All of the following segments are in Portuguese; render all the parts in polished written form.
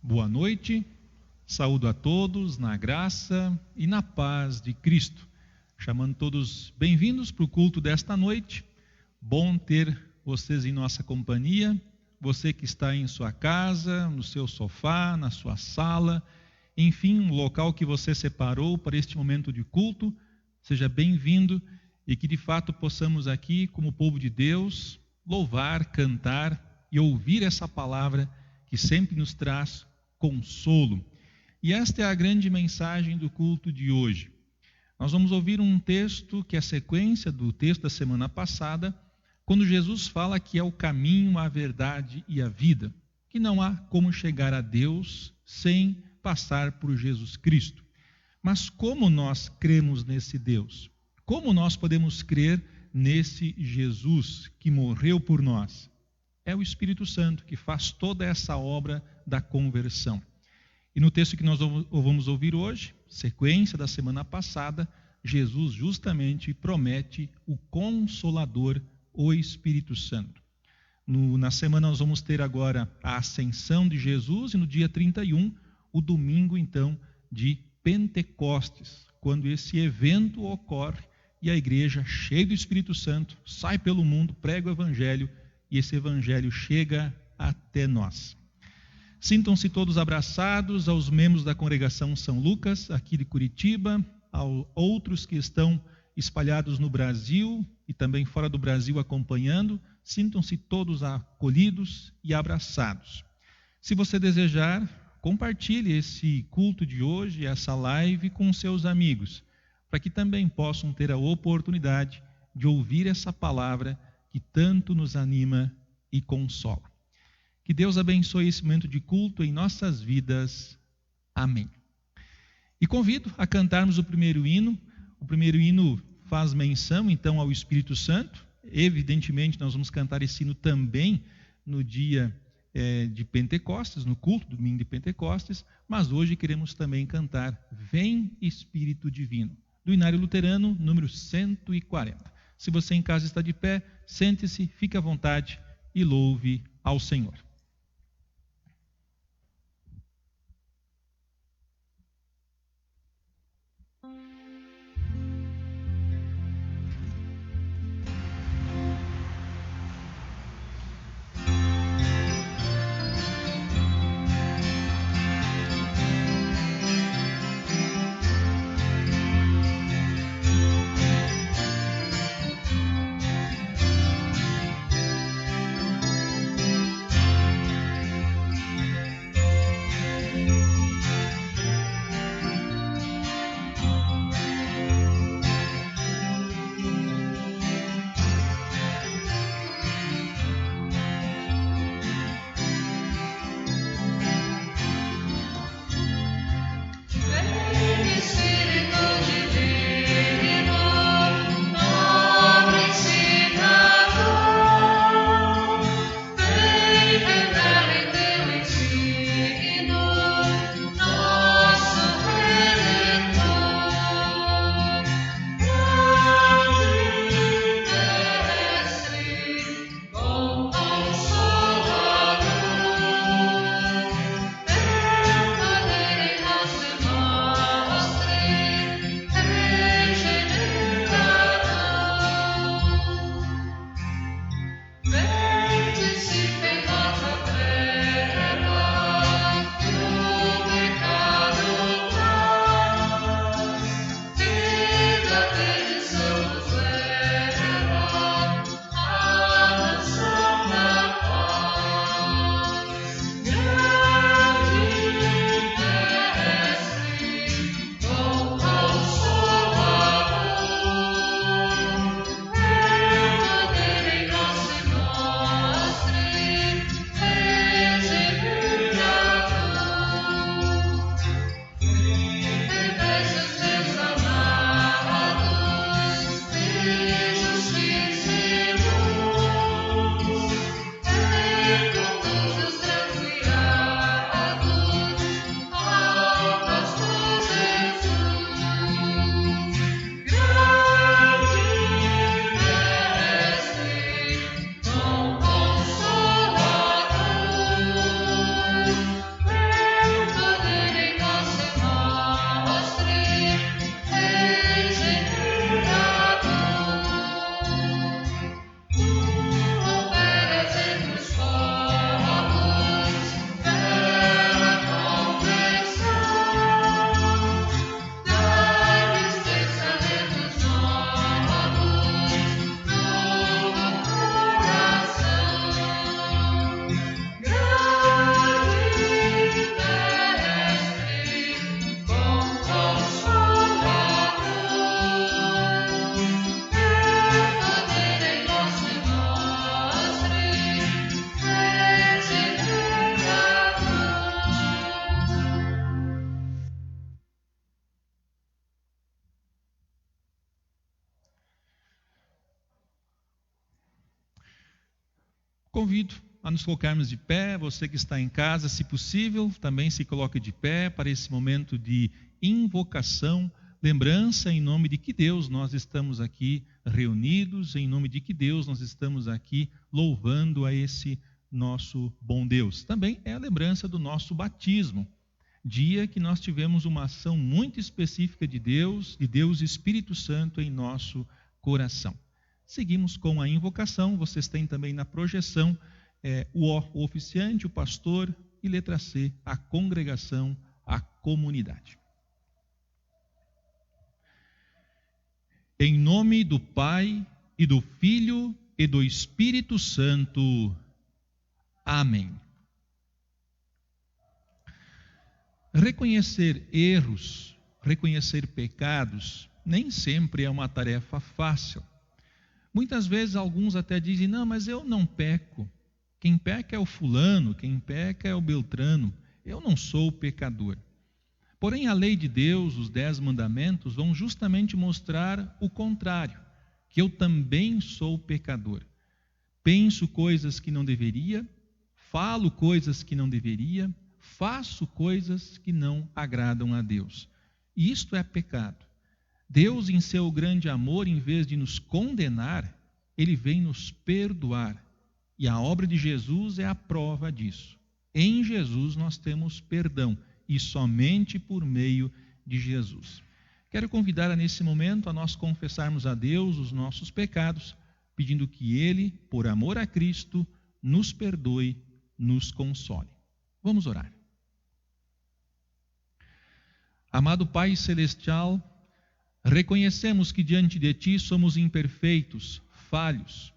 Boa noite, saúdo a todos na graça e na paz de Cristo. Chamando todos bem-vindos para o culto desta noite. Bom ter vocês em nossa companhia. Você que está em sua casa, no seu sofá, na sua sala, enfim, um local que você separou para este momento de culto. Seja bem-vindo e que de fato possamos aqui, como povo de Deus, louvar, cantar e ouvir essa palavra que sempre nos traz consolo. E esta é a grande mensagem do culto de hoje. Nós vamos ouvir um texto que é a sequência do texto da semana passada, quando Jesus fala que é o caminho, a verdade e a vida, que não há como chegar a Deus sem passar por Jesus Cristo. Mas como nós cremos nesse Deus? Como nós podemos crer nesse Jesus que morreu por nós? É o Espírito Santo que faz toda essa obra da conversão. E no texto que nós vamos ouvir hoje, sequência da semana passada, Jesus justamente promete o Consolador, o Espírito Santo. Na semana nós vamos ter agora a ascensão de Jesus e no dia 31, o domingo então de Pentecostes, quando esse evento ocorre e a igreja, cheia do Espírito Santo, sai pelo mundo, prega o Evangelho e esse Evangelho chega até nós. Sintam-se todos abraçados aos membros da congregação São Lucas, aqui de Curitiba, a outros que estão espalhados no Brasil e também fora do Brasil acompanhando. Sintam-se todos acolhidos e abraçados. Se você desejar, compartilhe esse culto de hoje, essa live com seus amigos, para que também possam ter a oportunidade de ouvir essa palavra que tanto nos anima e consola. Que Deus abençoe esse momento de culto em nossas vidas. Amém. E convido a cantarmos o primeiro hino. O primeiro hino faz menção, então, ao Espírito Santo. Evidentemente, nós vamos cantar esse hino também no dia de Pentecostes, no culto do domingo de Pentecostes, mas hoje queremos também cantar Vem Espírito Divino, do Inário Luterano, número 140. Se você em casa está de pé, sente-se, fique à vontade e louve ao Senhor. Convido a nos colocarmos de pé. Você que está em casa, se possível, também se coloque de pé para esse momento de invocação, lembrança em nome de que Deus nós estamos aqui reunidos, em nome de que Deus nós estamos aqui louvando a esse nosso bom Deus. Também é a lembrança do nosso batismo, dia que nós tivemos uma ação muito específica de Deus Espírito Santo em nosso coração. Seguimos com a invocação. Vocês têm também na projeção o oficiante, o pastor, e letra C, a congregação, a comunidade. Em nome do Pai, e do Filho, e do Espírito Santo. Amém. Reconhecer erros, reconhecer pecados, nem sempre é uma tarefa fácil. Muitas vezes alguns até dizem, não, mas eu não peco. Quem peca é o fulano, quem peca é o beltrano. Eu não sou pecador. Porém, a lei de Deus, os 10 mandamentos, vão justamente mostrar o contrário, que eu também sou pecador. Penso coisas que não deveria, falo coisas que não deveria, faço coisas que não agradam a Deus. E isto é pecado. Deus, em seu grande amor, em vez de nos condenar, Ele vem nos perdoar. E a obra de Jesus é a prova disso. Em Jesus nós temos perdão, e somente por meio de Jesus. Quero convidar nesse momento a nós confessarmos a Deus os nossos pecados, pedindo que Ele, por amor a Cristo, nos perdoe, nos console. Vamos orar. Amado Pai Celestial, reconhecemos que diante de Ti somos imperfeitos, falhos.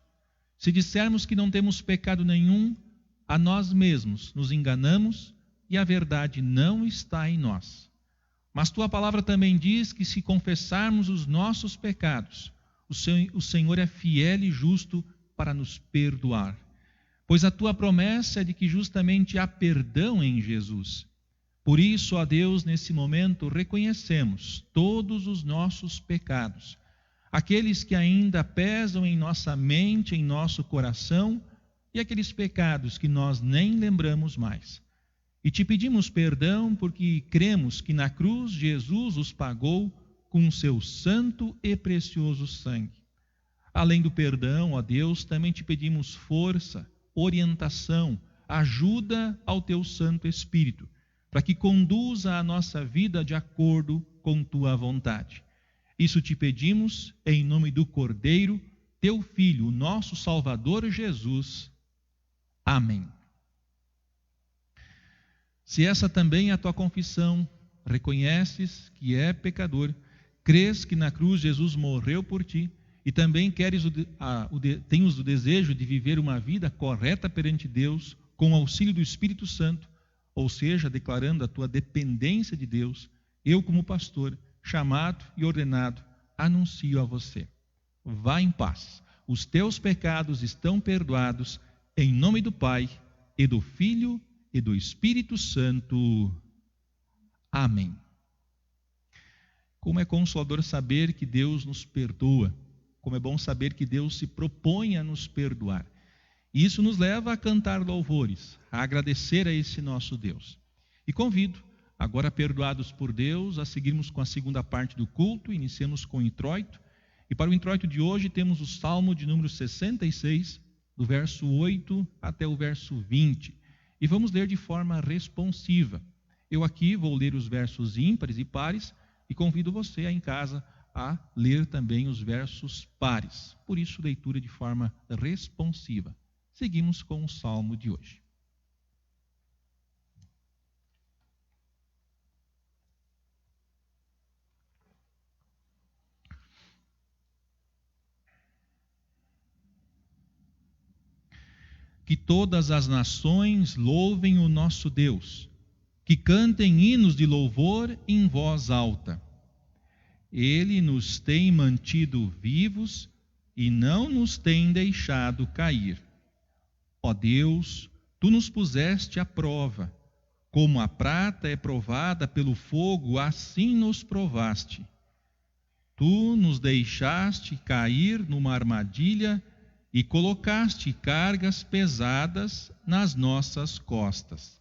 Se dissermos que não temos pecado nenhum, a nós mesmos nos enganamos e a verdade não está em nós. Mas Tua palavra também diz que se confessarmos os nossos pecados, o Senhor é fiel e justo para nos perdoar. Pois a Tua promessa é de que justamente há perdão em Jesus. Por isso, ó Deus, nesse momento reconhecemos todos os nossos pecados, aqueles que ainda pesam em nossa mente, em nosso coração, e aqueles pecados que nós nem lembramos mais. E Te pedimos perdão porque cremos que na cruz Jesus os pagou com o seu santo e precioso sangue. Além do perdão, ó Deus, também Te pedimos força, orientação, ajuda ao Teu Santo Espírito, para que conduza a nossa vida de acordo com Tua vontade. Isso Te pedimos em nome do Cordeiro, Teu Filho, nosso Salvador Jesus. Amém. Se essa também é a tua confissão, reconheces que é pecador, crês que na cruz Jesus morreu por ti e também tens o desejo de viver uma vida correta perante Deus com o auxílio do Espírito Santo, ou seja, declarando a tua dependência de Deus, eu como pastor, chamado e ordenado, anuncio a você. Vá em paz, os teus pecados estão perdoados, em nome do Pai, e do Filho, e do Espírito Santo. Amém. Como é consolador saber que Deus nos perdoa, como é bom saber que Deus se propõe a nos perdoar. E isso nos leva a cantar louvores, a agradecer a esse nosso Deus. E convido, agora perdoados por Deus, a seguirmos com a segunda parte do culto. Iniciamos com o introito. E para o introito de hoje temos o Salmo de número 66, do verso 8 até o verso 20. E vamos ler de forma responsiva. Eu aqui vou ler os versos ímpares e pares e convido você aí em casa a ler também os versos pares. Por isso, leitura de forma responsiva. Seguimos com o Salmo de hoje. Que todas as nações louvem o nosso Deus, que cantem hinos de louvor em voz alta. Ele nos tem mantido vivos e não nos tem deixado cair. Ó Deus, Tu nos puseste à prova. Como a prata é provada pelo fogo, assim nos provaste. Tu nos deixaste cair numa armadilha e colocaste cargas pesadas nas nossas costas.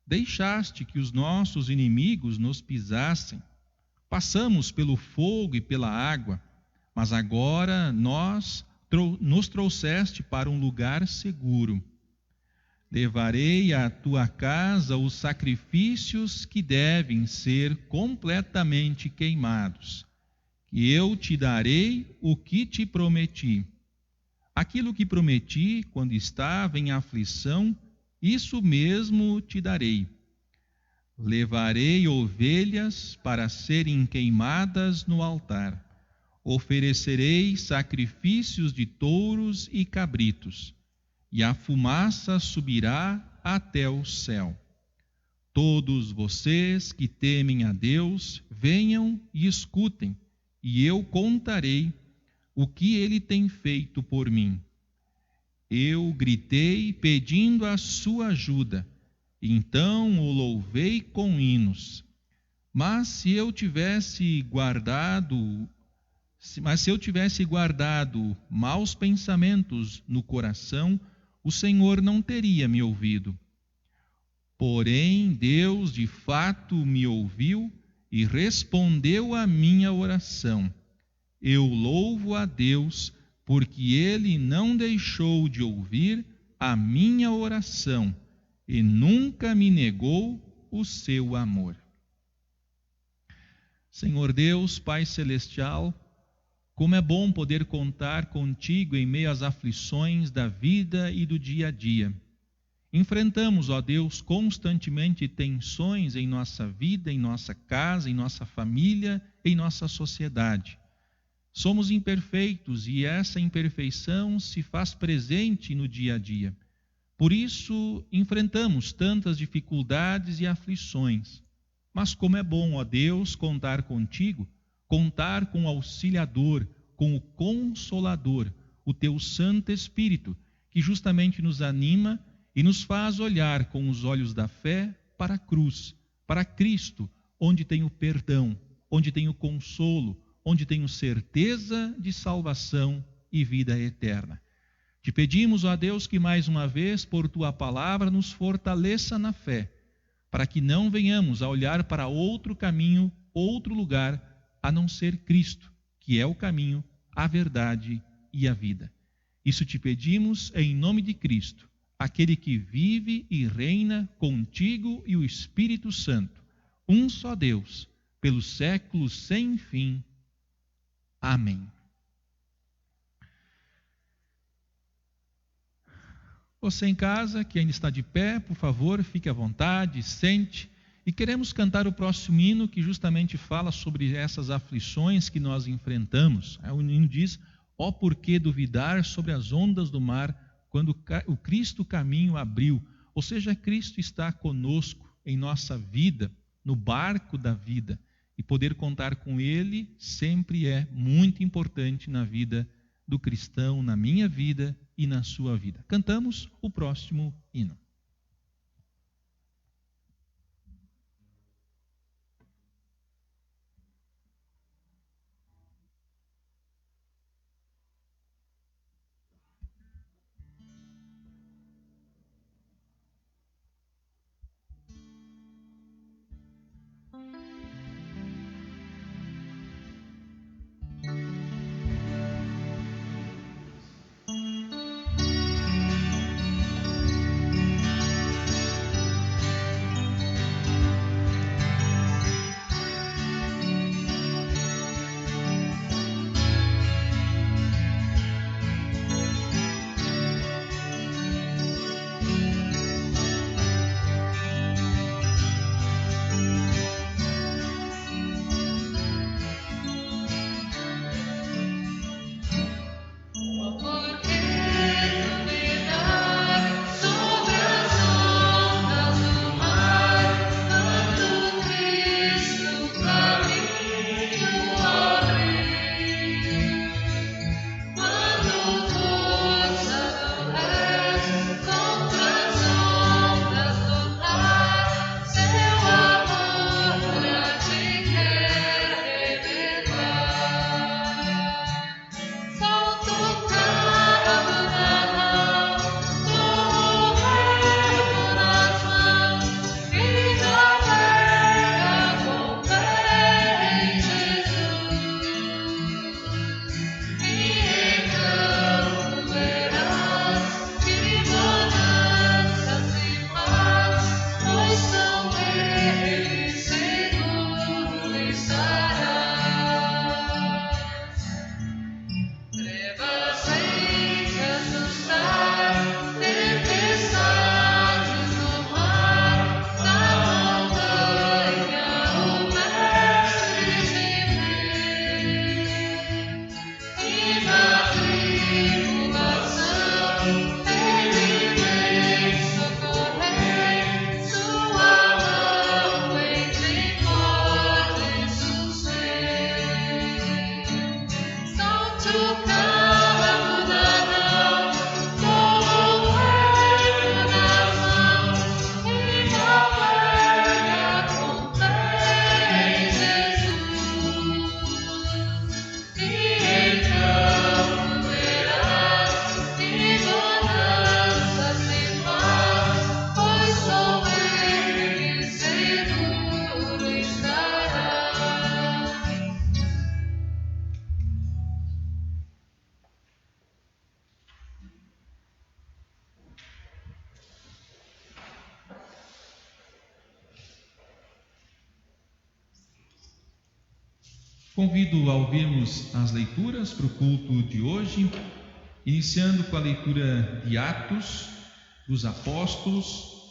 Deixaste que os nossos inimigos nos pisassem. Passamos pelo fogo e pela água, mas agora nos trouxeste para um lugar seguro. Levarei à tua casa os sacrifícios que devem ser completamente queimados, e eu te darei o que te prometi. Aquilo que prometi quando estava em aflição, isso mesmo te darei. Levarei ovelhas para serem queimadas no altar. Oferecerei sacrifícios de touros e cabritos, e a fumaça subirá até o céu. Todos vocês que temem a Deus, venham e escutem, e eu contarei o que ele tem feito por mim. Eu gritei pedindo a sua ajuda, então o louvei com hinos. Mas se eu tivesse guardado maus pensamentos no coração, o Senhor não teria me ouvido. Porém, Deus de fato me ouviu e respondeu à minha oração. Eu louvo a Deus, porque Ele não deixou de ouvir a minha oração e nunca me negou o seu amor. Senhor Deus, Pai Celestial, como é bom poder contar contigo em meio às aflições da vida e do dia a dia. Enfrentamos, ó Deus, constantemente tensões em nossa vida, em nossa casa, em nossa família, em nossa sociedade. Somos imperfeitos e essa imperfeição se faz presente no dia a dia. Por isso, enfrentamos tantas dificuldades e aflições. Mas como é bom, ó Deus, contar contigo, contar com o auxiliador, com o consolador, o teu Santo Espírito, que justamente nos anima e nos faz olhar com os olhos da fé para a cruz, para Cristo, onde tem o perdão, onde tem o consolo, onde tenho certeza de salvação e vida eterna. Te pedimos, ó Deus, que mais uma vez, por Tua palavra, nos fortaleça na fé, para que não venhamos a olhar para outro caminho, outro lugar, a não ser Cristo, que é o caminho, a verdade e a vida. Isso te pedimos em nome de Cristo, aquele que vive e reina contigo e o Espírito Santo, um só Deus, pelos séculos sem fim. Amém. Você em casa, que ainda está de pé, por favor, fique à vontade, sente. E queremos cantar o próximo hino que justamente fala sobre essas aflições que nós enfrentamos. O hino diz: ó, por que duvidar sobre as ondas do mar, quando o Cristo caminho abriu? Ou seja, Cristo está conosco em nossa vida, no barco da vida. E poder contar com Ele sempre é muito importante na vida do cristão, na minha vida e na sua vida. Cantamos o próximo hino. Convido a ouvirmos as leituras para o culto de hoje, iniciando com a leitura de Atos dos Apóstolos.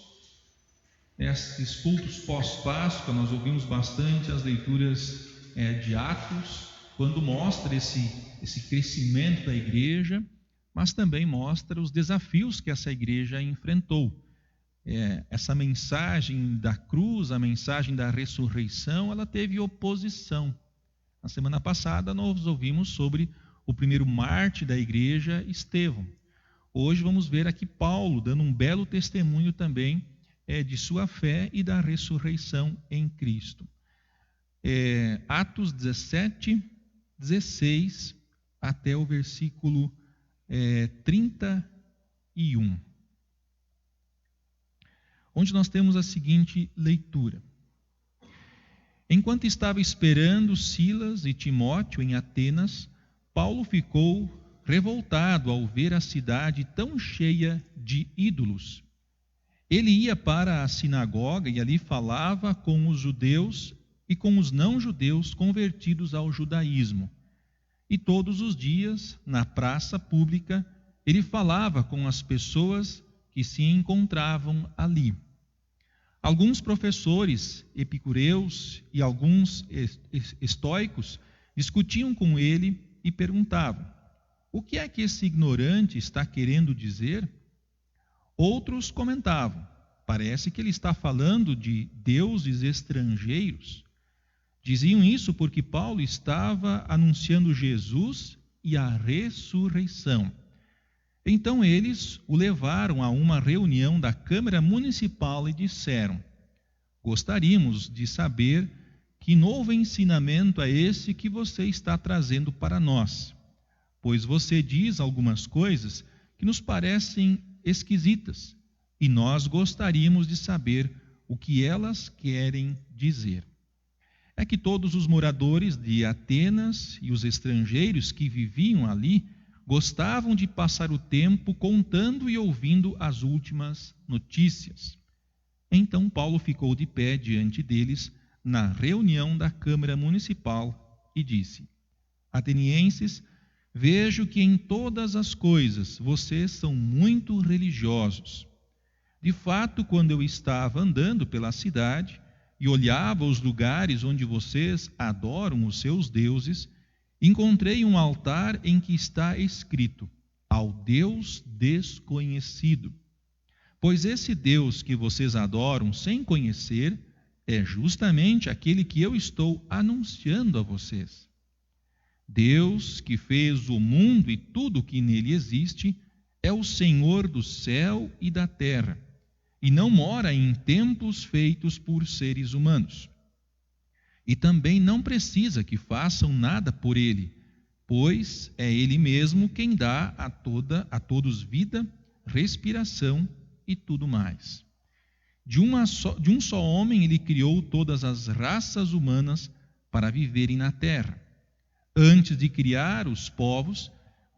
Nestes cultos pós-Páscoa, nós ouvimos bastante as leituras de Atos, quando mostra esse crescimento da igreja, mas também mostra os desafios que essa igreja enfrentou. Essa mensagem da cruz, a mensagem da ressurreição, ela teve oposição. Na semana passada nós ouvimos sobre o primeiro mártir da igreja, Estevão. Hoje vamos ver aqui Paulo dando um belo testemunho também de sua fé e da ressurreição em Cristo. Atos 17, 16 até o versículo 31. Onde nós temos a seguinte leitura. Enquanto estava esperando Silas e Timóteo em Atenas, Paulo ficou revoltado ao ver a cidade tão cheia de ídolos. Ele ia para a sinagoga e ali falava com os judeus e com os não-judeus convertidos ao judaísmo. E todos os dias, na praça pública, ele falava com as pessoas que se encontravam ali. Alguns professores epicureus e alguns estoicos discutiam com ele e perguntavam: o que é que esse ignorante está querendo dizer? Outros comentavam: parece que ele está falando de deuses estrangeiros. Diziam isso porque Paulo estava anunciando Jesus e a ressurreição. Então eles o levaram a uma reunião da Câmara Municipal e disseram: gostaríamos de saber que novo ensinamento é esse que você está trazendo para nós, pois você diz algumas coisas que nos parecem esquisitas, e nós gostaríamos de saber o que elas querem dizer. É que todos os moradores de Atenas e os estrangeiros que viviam ali gostavam de passar o tempo contando e ouvindo as últimas notícias. Então Paulo ficou de pé diante deles na reunião da Câmara Municipal e disse: atenienses, vejo que em todas as coisas vocês são muito religiosos. De fato, quando eu estava andando pela cidade e olhava os lugares onde vocês adoram os seus deuses, encontrei um altar em que está escrito: ao Deus desconhecido. Pois esse Deus que vocês adoram sem conhecer é justamente aquele que eu estou anunciando a vocês. Deus, que fez o mundo e tudo o que nele existe, é o Senhor do céu e da terra, e não mora em templos feitos por seres humanos. E também não precisa que façam nada por ele, pois é ele mesmo quem dá a todos vida, respiração e tudo mais. De um só homem ele criou todas as raças humanas para viverem na terra. Antes de criar os povos,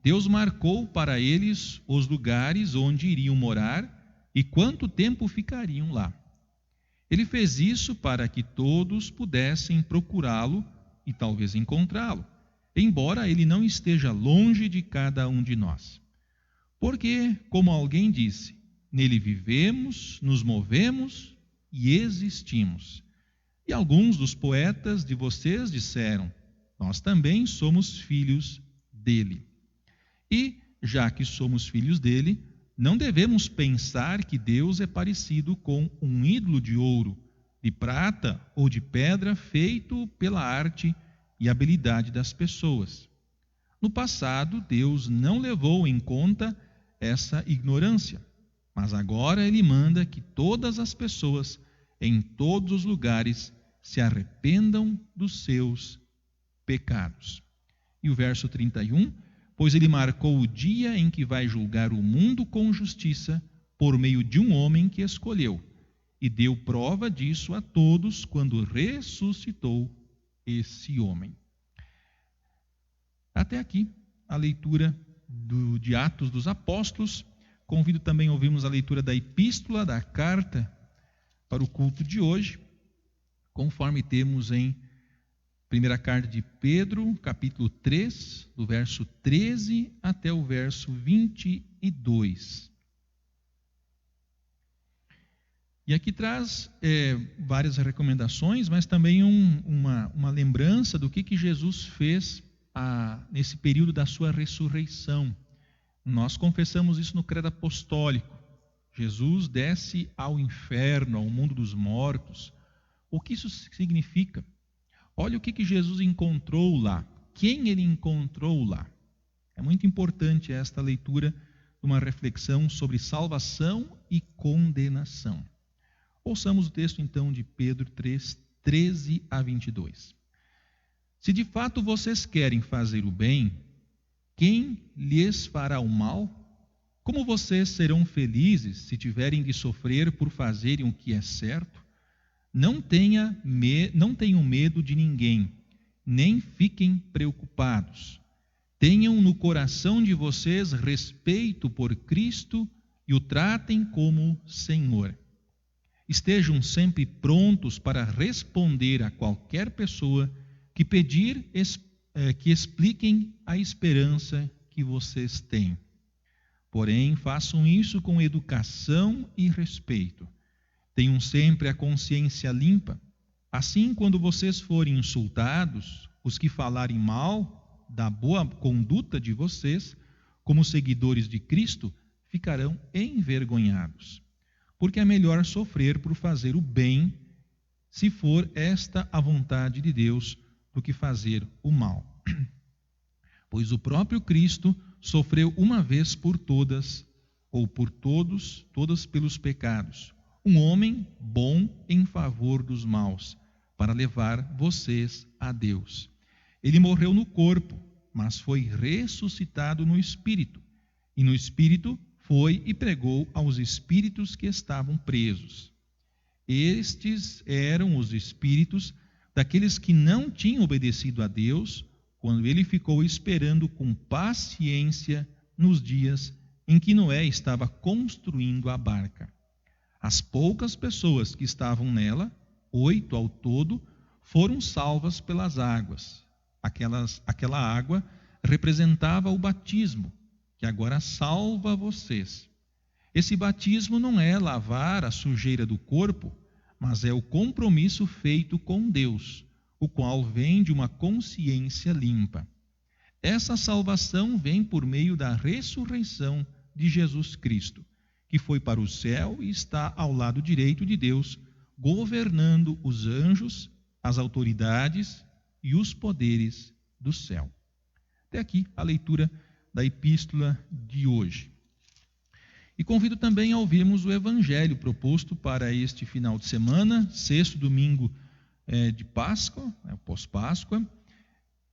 Deus marcou para eles os lugares onde iriam morar e quanto tempo ficariam lá. Ele fez isso para que todos pudessem procurá-lo e talvez encontrá-lo, embora ele não esteja longe de cada um de nós. Porque, como alguém disse, nele vivemos, nos movemos e existimos. E alguns dos poetas de vocês disseram: nós também somos filhos dele. E, já que somos filhos dele, não devemos pensar que Deus é parecido com um ídolo de ouro, de prata ou de pedra feito pela arte e habilidade das pessoas. No passado, Deus não levou em conta essa ignorância, mas agora Ele manda que todas as pessoas, em todos os lugares, se arrependam dos seus pecados. E o verso 31, pois ele marcou o dia em que vai julgar o mundo com justiça por meio de um homem que escolheu, e deu prova disso a todos quando ressuscitou esse homem. Até aqui a leitura de Atos dos Apóstolos. Convido também a ouvirmos a leitura da epístola, da carta, para o culto de hoje, conforme temos em Primeira carta de Pedro, capítulo 3, do verso 13 até o verso 22. E aqui traz várias recomendações, mas também uma lembrança do que Jesus fez nesse período da sua ressurreição. Nós confessamos isso no credo apostólico. Jesus desce ao inferno, ao mundo dos mortos. O que isso significa? Olha o que Jesus encontrou lá. Quem ele encontrou lá? É muito importante esta leitura de uma reflexão sobre salvação e condenação. Ouçamos o texto então de Pedro 3, 13 a 22. Se de fato vocês querem fazer o bem, quem lhes fará o mal? Como vocês serão felizes se tiverem de sofrer por fazerem o que é certo? Não tenham medo de ninguém, nem fiquem preocupados. Tenham no coração de vocês respeito por Cristo e o tratem como Senhor. Estejam sempre prontos para responder a qualquer pessoa que pedir que expliquem a esperança que vocês têm. Porém, façam isso com educação e respeito. Tenham sempre a consciência limpa. Assim, quando vocês forem insultados, os que falarem mal da boa conduta de vocês, como seguidores de Cristo, ficarão envergonhados. Porque é melhor sofrer por fazer o bem, se for esta a vontade de Deus, do que fazer o mal. Pois o próprio Cristo sofreu uma vez por todas, ou por todos pelos pecados, um homem bom em favor dos maus, para levar vocês a Deus. Ele morreu no corpo, mas foi ressuscitado no Espírito, e no Espírito foi e pregou aos espíritos que estavam presos. Estes eram os espíritos daqueles que não tinham obedecido a Deus, quando ele ficou esperando com paciência nos dias em que Noé estava construindo a barca. As poucas pessoas que estavam nela, 8 ao todo, foram salvas pelas águas. Aquela água representava o batismo, que agora salva vocês. Esse batismo não é lavar a sujeira do corpo, mas é o compromisso feito com Deus, o qual vem de uma consciência limpa. Essa salvação vem por meio da ressurreição de Jesus Cristo, que foi para o céu e está ao lado direito de Deus, governando os anjos, as autoridades e os poderes do céu. Até aqui a leitura da epístola de hoje. E convido também a ouvirmos o evangelho proposto para este final de semana, 6º domingo de Páscoa, pós-Páscoa,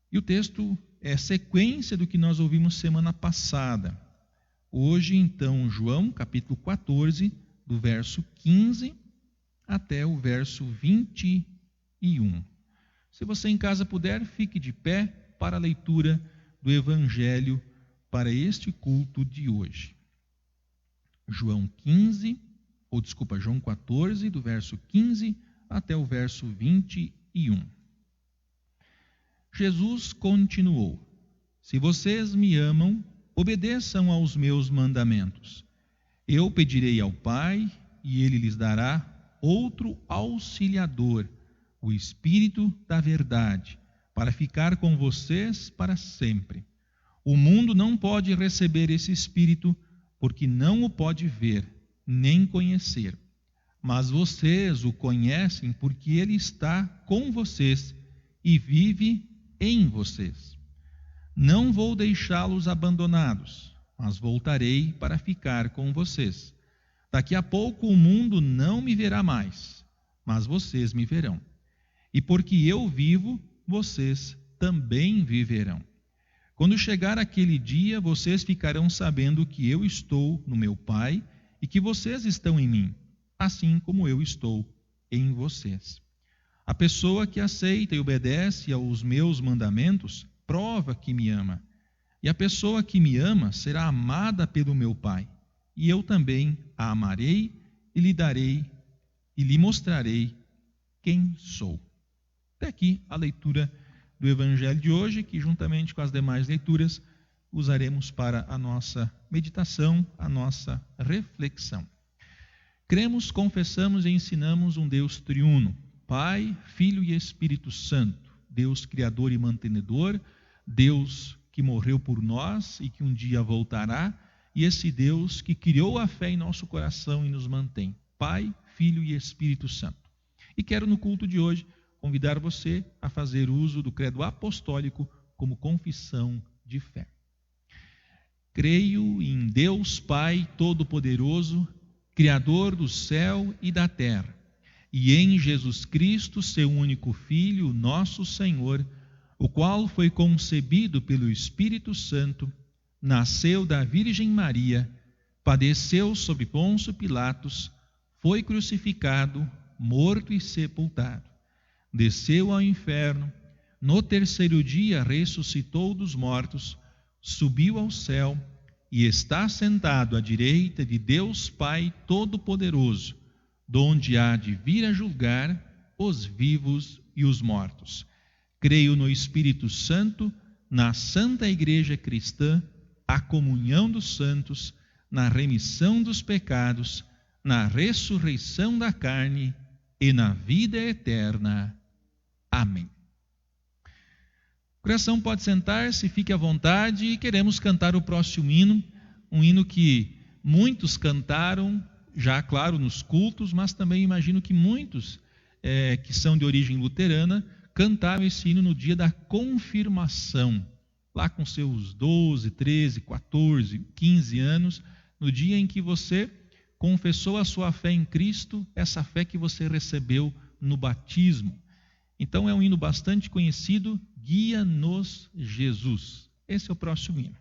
e o texto é sequência do que nós ouvimos semana passada. Hoje, então, João, capítulo 14, do verso 15 até o verso 21. Se você em casa puder, fique de pé para a leitura do evangelho para este culto de hoje. João 14, do verso 15 até o verso 21. Jesus continuou: Se vocês me amam, obedeçam aos meus mandamentos. Eu pedirei ao Pai, e ele lhes dará outro auxiliador, o Espírito da verdade, para ficar com vocês para sempre. O mundo não pode receber esse Espírito, porque não o pode ver, nem conhecer. Mas vocês o conhecem, porque ele está com vocês e vive em vocês. Não vou deixá-los abandonados, mas voltarei para ficar com vocês. Daqui a pouco o mundo não me verá mais, mas vocês me verão. E porque eu vivo, vocês também viverão. Quando chegar aquele dia, vocês ficarão sabendo que eu estou no meu Pai e que vocês estão em mim, assim como eu estou em vocês. A pessoa que aceita e obedece aos meus mandamentos prova que me ama. E a pessoa que me ama será amada pelo meu Pai. E eu também a amarei e lhe mostrarei quem sou. Até aqui a leitura do Evangelho de hoje, que juntamente com as demais leituras usaremos para a nossa meditação, a nossa reflexão. Cremos, confessamos e ensinamos um Deus triuno, Pai, Filho e Espírito Santo, Deus criador e mantenedor, Deus que morreu por nós e que um dia voltará, e esse Deus que criou a fé em nosso coração e nos mantém, Pai, Filho e Espírito Santo. E quero no culto de hoje convidar você a fazer uso do credo apostólico como confissão de fé. Creio em Deus Pai Todo-Poderoso, Criador do céu e da terra, e em Jesus Cristo, seu único Filho, nosso Senhor, o qual foi concebido pelo Espírito Santo, nasceu da Virgem Maria, padeceu sob Pôncio Pilatos, foi crucificado, morto e sepultado. Desceu ao inferno, no terceiro dia ressuscitou dos mortos, subiu ao céu e está sentado à direita de Deus Pai Todo-Poderoso, donde há de vir a julgar os vivos e os mortos. Creio no Espírito Santo, na Santa Igreja Cristã, a comunhão dos santos, na remissão dos pecados, na ressurreição da carne e na vida eterna. Amém. O coração pode sentar-se, fique à vontade, e queremos cantar o próximo hino, um hino que muitos cantaram, já claro, nos cultos, mas também imagino que muitos que são de origem luterana cantaram esse hino no dia da confirmação, lá com seus 12, 13, 14, 15 anos, no dia em que você confessou a sua fé em Cristo, essa fé que você recebeu no batismo. Então é um hino bastante conhecido, Guia-nos Jesus. Esse é o próximo hino.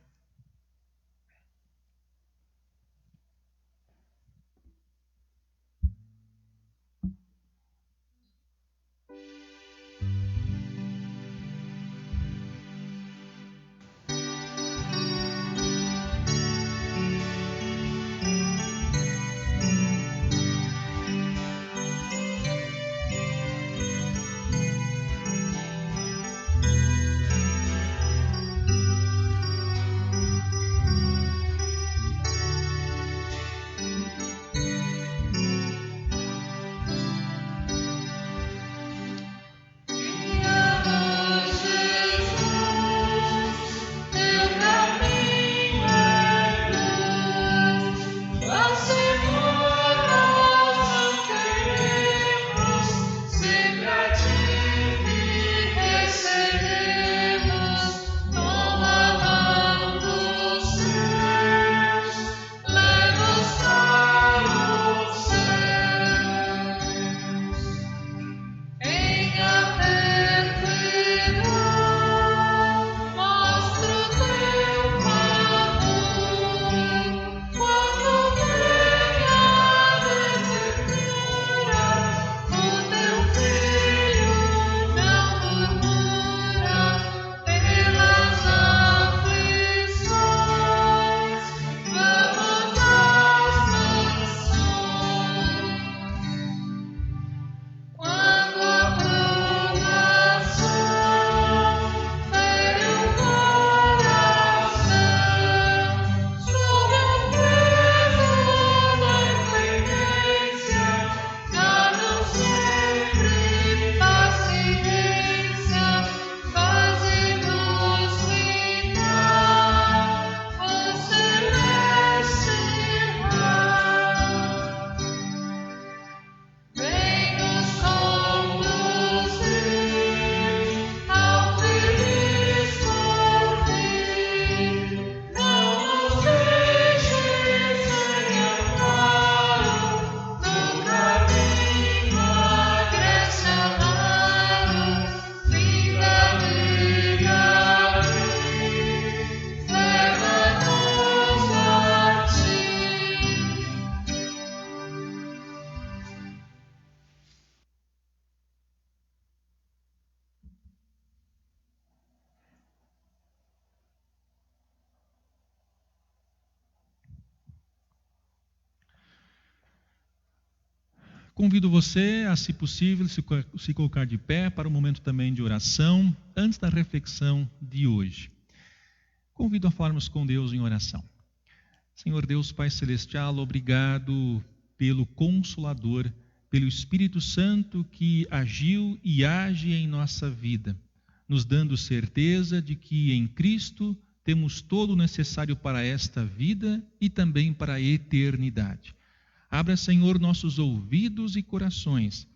Convido você a, se possível, se colocar de pé para um momento também de oração, antes da reflexão de hoje. Convido a falarmos com Deus em oração. Senhor Deus, Pai Celestial, obrigado pelo Consolador, pelo Espírito Santo que agiu e age em nossa vida, nos dando certeza de que em Cristo temos todo o necessário para esta vida e também para a eternidade. Abra, Senhor, nossos ouvidos e corações,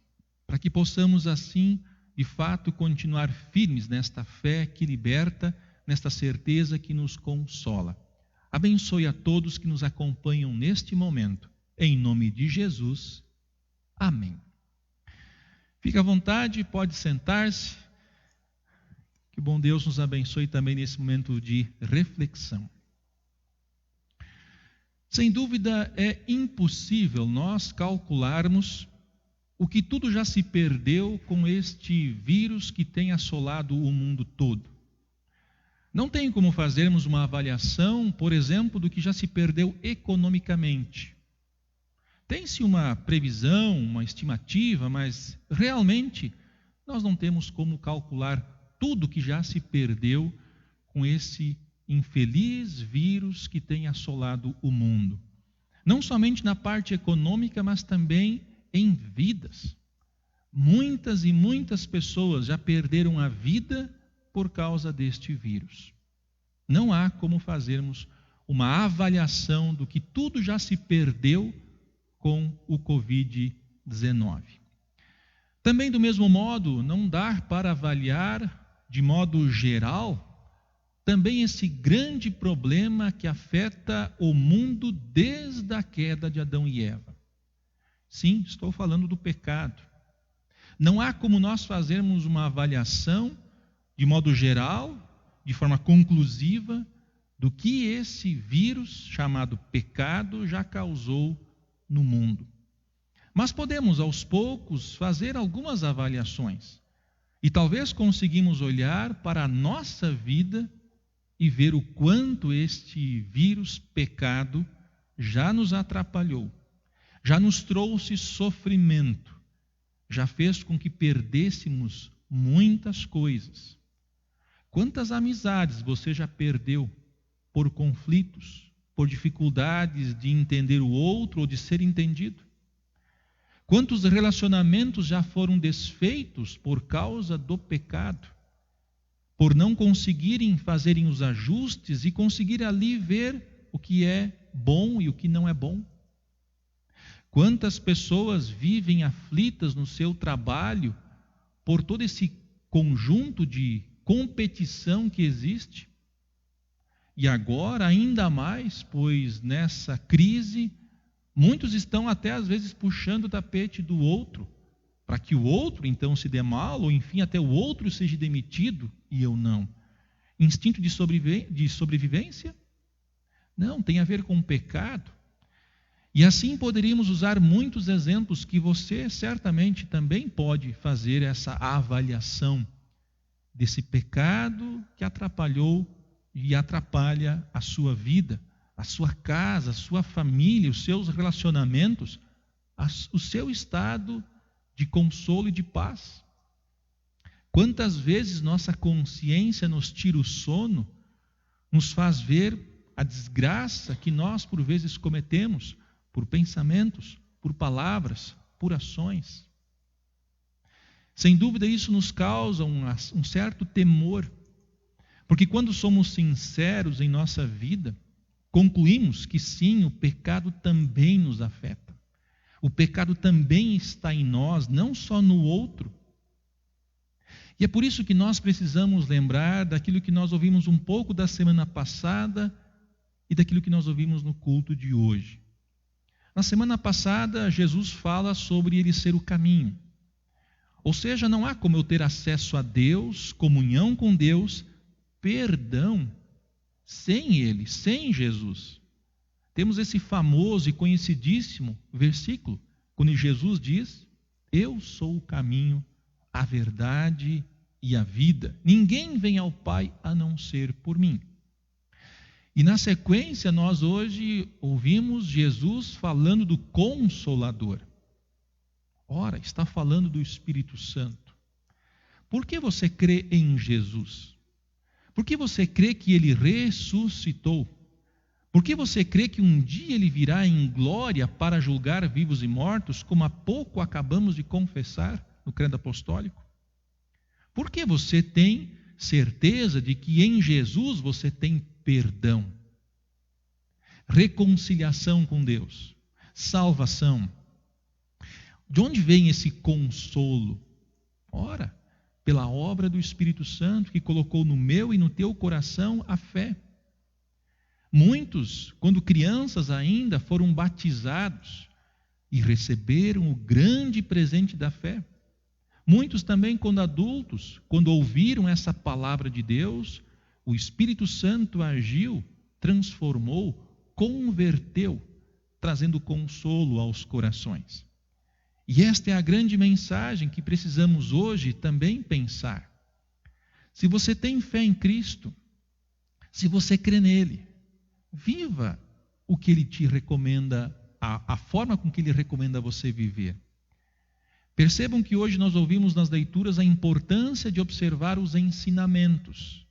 para que possamos assim, de fato, continuar firmes nesta fé que liberta, nesta certeza que nos consola. Abençoe a todos que nos acompanham neste momento. Em nome de Jesus. Amém. Fique à vontade, pode sentar-se. Que o bom Deus nos abençoe também nesse momento de reflexão. Sem dúvida, é impossível nós calcularmos o que tudo já se perdeu com este vírus que tem assolado o mundo todo. Não tem como fazermos uma avaliação, por exemplo, do que já se perdeu economicamente. Tem-se uma previsão, uma estimativa, mas realmente nós não temos como calcular tudo que já se perdeu com esse infeliz vírus que tem assolado o mundo. Não somente na parte econômica, mas também em vidas. Muitas e muitas pessoas já perderam a vida por causa deste vírus. Não há como fazermos uma avaliação do que tudo já se perdeu com o Covid-19. Também, do mesmo modo, não dá para avaliar de modo geral também esse grande problema que afeta o mundo desde a queda de Adão e Eva. Sim, estou falando do pecado. Não há como nós fazermos uma avaliação de modo geral, de forma conclusiva, do que esse vírus chamado pecado já causou no mundo. Mas podemos, aos poucos, fazer algumas avaliações. E talvez conseguimos olhar para a nossa vida e ver o quanto este vírus pecado já nos atrapalhou, já nos trouxe sofrimento, já fez com que perdêssemos muitas coisas. Quantas amizades você já perdeu por conflitos, por dificuldades de entender o outro ou de ser entendido? Quantos relacionamentos já foram desfeitos por causa do pecado? Por não conseguirem fazerem os ajustes e conseguir ali ver o que é bom e o que não é bom. Quantas pessoas vivem aflitas no seu trabalho por todo esse conjunto de competição que existe? E agora ainda mais, pois nessa crise, muitos estão até às vezes puxando o tapete do outro, para que o outro então se dê mal, ou enfim até o outro seja demitido e eu não. Instinto de sobrevivência? Não, tem a ver com o pecado. E assim poderíamos usar muitos exemplos que você certamente também pode fazer essa avaliação desse pecado que atrapalhou e atrapalha a sua vida, a sua casa, a sua família, os seus relacionamentos, o seu estado de consolo e de paz. Quantas vezes nossa consciência nos tira o sono, nos faz ver a desgraça que nós por vezes cometemos, por pensamentos, por palavras, por ações. Sem dúvida isso nos causa um certo temor, porque quando somos sinceros em nossa vida, concluímos que sim, o pecado também nos afeta. O pecado também está em nós, não só no outro. E é por isso que nós precisamos lembrar daquilo que nós ouvimos um pouco da semana passada e daquilo que nós ouvimos no culto de hoje. Na semana passada, Jesus fala sobre ele ser o caminho. Ou seja, não há como eu ter acesso a Deus, comunhão com Deus, perdão, sem ele, sem Jesus. Temos esse famoso e conhecidíssimo versículo, quando Jesus diz: eu sou o caminho, a verdade e a vida. Ninguém vem ao Pai a não ser por mim. E na sequência, nós hoje ouvimos Jesus falando do Consolador. Ora, está falando do Espírito Santo. Por que você crê em Jesus? Por que você crê que Ele ressuscitou? Por que você crê que um dia Ele virá em glória para julgar vivos e mortos, como há pouco acabamos de confessar no credo apostólico? Por que você tem certeza de que em Jesus você tem perdão, reconciliação com Deus, salvação? De onde vem esse consolo? Ora, pela obra do Espírito Santo que colocou no meu e no teu coração a fé. Muitos, quando crianças ainda, foram batizados e receberam o grande presente da fé. Muitos também, quando adultos, quando ouviram essa palavra de Deus, o Espírito Santo agiu, transformou, converteu, trazendo consolo aos corações. E esta é a grande mensagem que precisamos hoje também pensar. Se você tem fé em Cristo, se você crê nele, viva o que ele te recomenda, a forma com que ele recomenda você viver. Percebam que hoje nós ouvimos nas leituras a importância de observar os ensinamentos.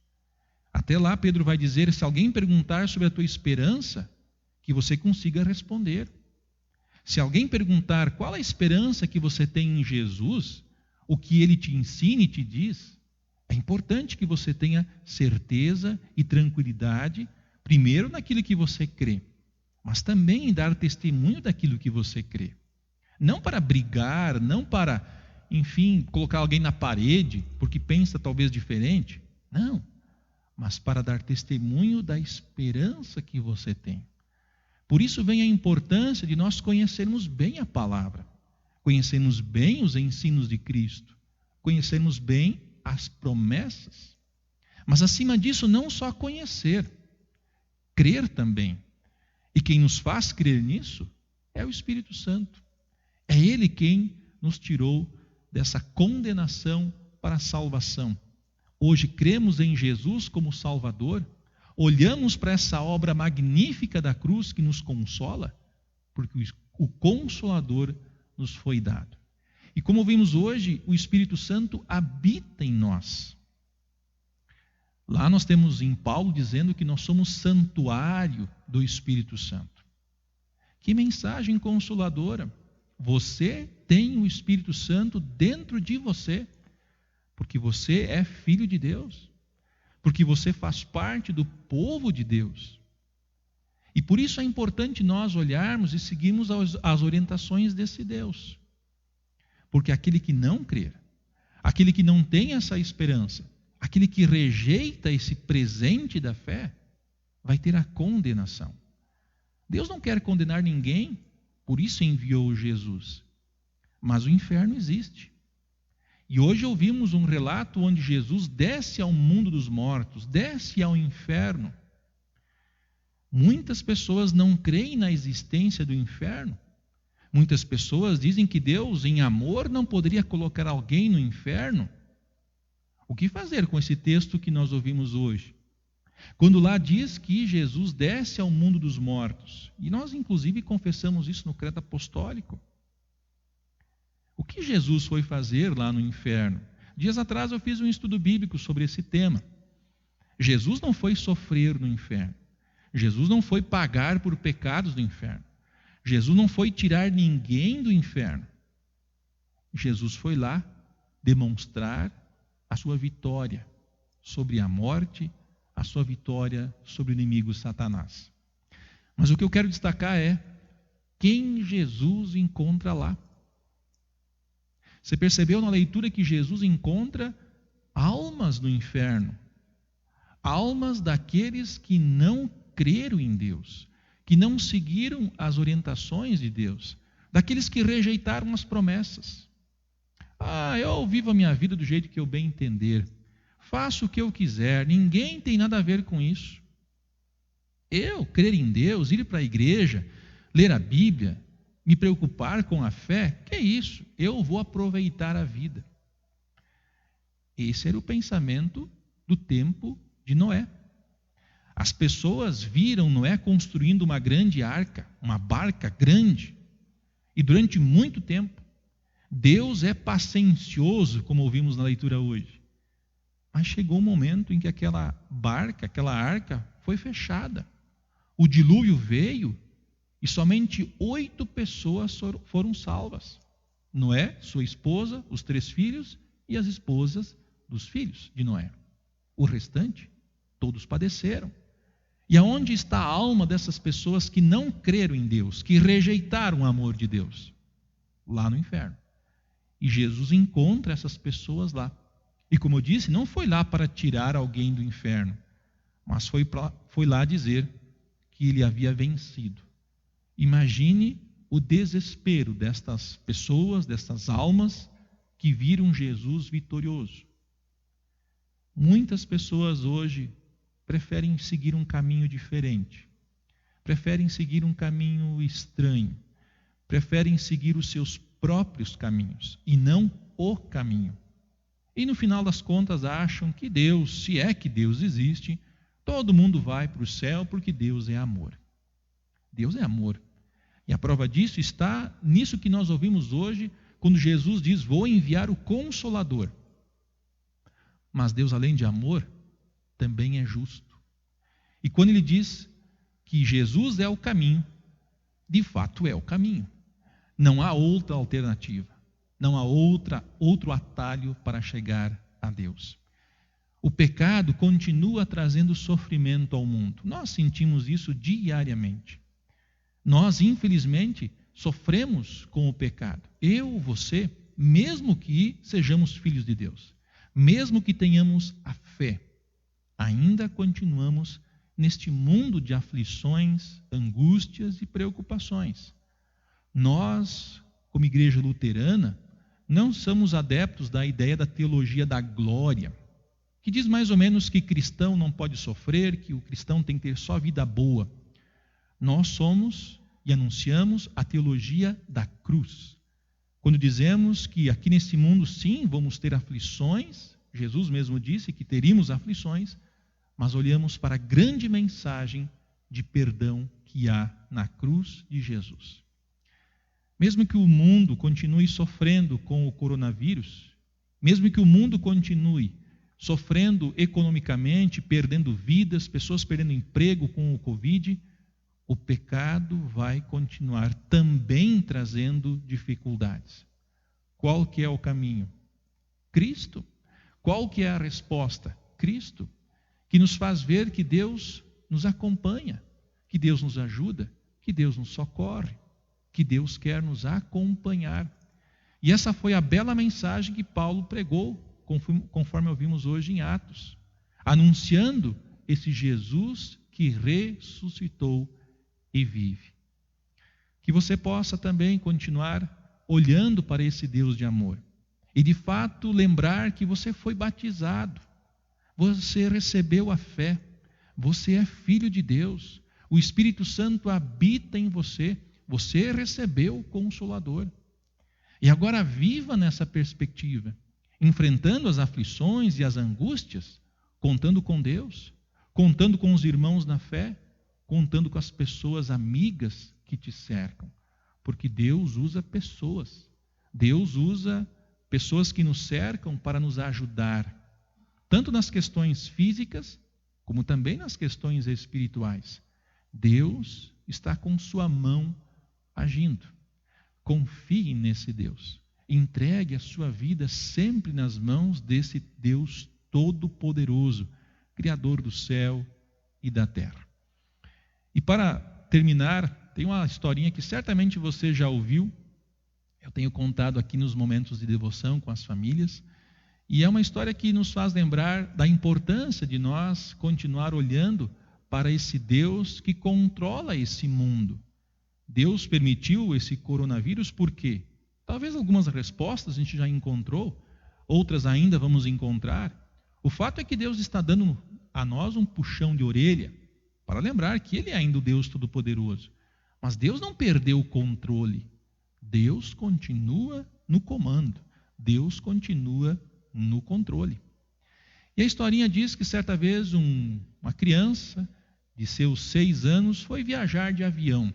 Até lá Pedro vai dizer, se alguém perguntar sobre a tua esperança, que você consiga responder. Se alguém perguntar qual a esperança que você tem em Jesus, o que ele te ensina e te diz, é importante que você tenha certeza e tranquilidade, primeiro naquilo que você crê, mas também em dar testemunho daquilo que você crê. Não para brigar, não para, enfim, colocar alguém na parede, porque pensa talvez diferente. Não, mas para dar testemunho da esperança que você tem. Por isso vem a importância de nós conhecermos bem a palavra, conhecermos bem os ensinos de Cristo, conhecermos bem as promessas. Mas acima disso, não só conhecer, crer também. E quem nos faz crer nisso é o Espírito Santo. É Ele quem nos tirou dessa condenação para a salvação. Hoje cremos em Jesus como Salvador, olhamos para essa obra magnífica da cruz que nos consola, porque o Consolador nos foi dado. E como vimos hoje, o Espírito Santo habita em nós. Lá nós temos em Paulo dizendo que nós somos santuário do Espírito Santo. Que mensagem consoladora! Você tem o Espírito Santo dentro de você, porque você é filho de Deus. Porque você faz parte do povo de Deus. E por isso é importante nós olharmos e seguirmos as orientações desse Deus. Porque aquele que não crer, aquele que não tem essa esperança, aquele que rejeita esse presente da fé, vai ter a condenação. Deus não quer condenar ninguém, por isso enviou Jesus. Mas o inferno existe. E hoje ouvimos um relato onde Jesus desce ao mundo dos mortos, desce ao inferno. Muitas pessoas não creem na existência do inferno. Muitas pessoas dizem que Deus, em amor, não poderia colocar alguém no inferno. O que fazer com esse texto que nós ouvimos hoje? Quando lá diz que Jesus desce ao mundo dos mortos, e nós inclusive confessamos isso no credo apostólico. O que Jesus foi fazer lá no inferno? Dias atrás eu fiz um estudo bíblico sobre esse tema. Jesus não foi sofrer no inferno. Jesus não foi pagar por pecados do inferno. Jesus não foi tirar ninguém do inferno. Jesus foi lá demonstrar a sua vitória sobre a morte, a sua vitória sobre o inimigo Satanás. Mas o que eu quero destacar é quem Jesus encontra lá. Você percebeu na leitura que Jesus encontra almas no inferno, almas daqueles que não creram em Deus, que não seguiram as orientações de Deus, daqueles que rejeitaram as promessas. Eu vivo a minha vida do jeito que eu bem entender, faço o que eu quiser, ninguém tem nada a ver com isso. Eu crer em Deus, ir para a igreja, ler a Bíblia, me preocupar com a fé, que é isso? Eu vou aproveitar a vida. Esse era o pensamento do tempo de Noé. As pessoas viram Noé construindo uma grande arca, uma barca grande, e durante muito tempo, Deus é paciencioso, como ouvimos na leitura hoje. Mas chegou um momento em que aquela arca, foi fechada. O dilúvio veio e somente 8 pessoas foram salvas. Noé, sua esposa, os 3 filhos e as esposas dos filhos de Noé. O restante, todos padeceram. E aonde está a alma dessas pessoas que não creram em Deus, que rejeitaram o amor de Deus? Lá no inferno. E Jesus encontra essas pessoas lá. E como eu disse, não foi lá para tirar alguém do inferno, mas foi lá dizer que ele havia vencido. Imagine o desespero destas pessoas, destas almas, que viram Jesus vitorioso. Muitas pessoas hoje preferem seguir um caminho diferente, preferem seguir um caminho estranho, preferem seguir os seus próprios caminhos e não o caminho. E no final das contas acham que Deus, se é que Deus existe, todo mundo vai para o céu porque Deus é amor. Deus é amor. E a prova disso está nisso que nós ouvimos hoje, quando Jesus diz: vou enviar o Consolador. Mas Deus, além de amor, também é justo. E quando ele diz que Jesus é o caminho, de fato é o caminho. Não há outra alternativa. Não há outro atalho para chegar a Deus. O pecado continua trazendo sofrimento ao mundo. Nós sentimos isso diariamente. Nós, infelizmente, sofremos com o pecado. Eu, você, mesmo que sejamos filhos de Deus, mesmo que tenhamos a fé, ainda continuamos neste mundo de aflições, angústias e preocupações. Nós, como igreja luterana, não somos adeptos da ideia da teologia da glória, que diz mais ou menos que cristão não pode sofrer, que o cristão tem que ter só vida boa. Nós somos e anunciamos a teologia da cruz. Quando dizemos que aqui nesse mundo, sim, vamos ter aflições, Jesus mesmo disse que teríamos aflições, mas olhamos para a grande mensagem de perdão que há na cruz de Jesus. Mesmo que o mundo continue sofrendo com o coronavírus, mesmo que o mundo continue sofrendo economicamente, perdendo vidas, pessoas perdendo emprego com o Covid, o pecado vai continuar também trazendo dificuldades. Qual que é o caminho? Cristo. Qual que é a resposta? Cristo, que nos faz ver que Deus nos acompanha, que Deus nos ajuda, que Deus nos socorre, que Deus quer nos acompanhar. E essa foi a bela mensagem que Paulo pregou, conforme ouvimos hoje em Atos, anunciando esse Jesus que ressuscitou e vive. Que você possa também continuar olhando para esse Deus de amor e de fato lembrar que você foi batizado, você recebeu a fé, você é filho de Deus, o Espírito Santo habita em você, você recebeu o Consolador. E agora viva nessa perspectiva, enfrentando as aflições e as angústias, contando com Deus, contando com os irmãos na fé, contando com as pessoas amigas que te cercam. Porque Deus usa pessoas. Deus usa pessoas que nos cercam para nos ajudar, tanto nas questões físicas, como também nas questões espirituais. Deus está com sua mão agindo. Confie nesse Deus. Entregue a sua vida sempre nas mãos desse Deus Todo-Poderoso, Criador do céu e da terra. E para terminar, tem uma historinha que certamente você já ouviu. Eu tenho contado aqui nos momentos de devoção com as famílias. E é uma história que nos faz lembrar da importância de nós continuar olhando para esse Deus que controla esse mundo. Deus permitiu esse coronavírus por quê? Talvez algumas respostas a gente já encontrou, outras ainda vamos encontrar. O fato é que Deus está dando a nós um puxão de orelha para lembrar que Ele é ainda o Deus Todo-Poderoso. Mas Deus não perdeu o controle. Deus continua no comando. Deus continua no controle. E a historinha diz que certa vez uma criança de seus 6 anos foi viajar de avião.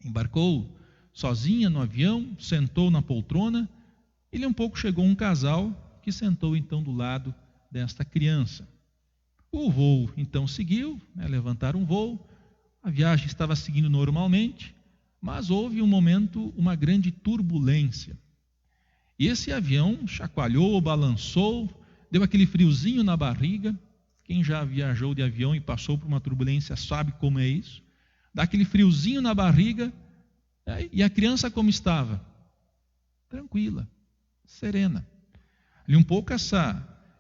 Embarcou sozinha no avião, sentou na poltrona, e um pouco chegou um casal que sentou então do lado desta criança. O voo então seguiu, levantaram um voo, a viagem estava seguindo normalmente, mas houve um momento, uma grande turbulência. E esse avião chacoalhou, balançou, deu aquele friozinho na barriga. Quem já viajou de avião e passou por uma turbulência sabe como é isso. Dá aquele friozinho na barriga, e a criança como estava? Tranquila, serena. Ali um pouco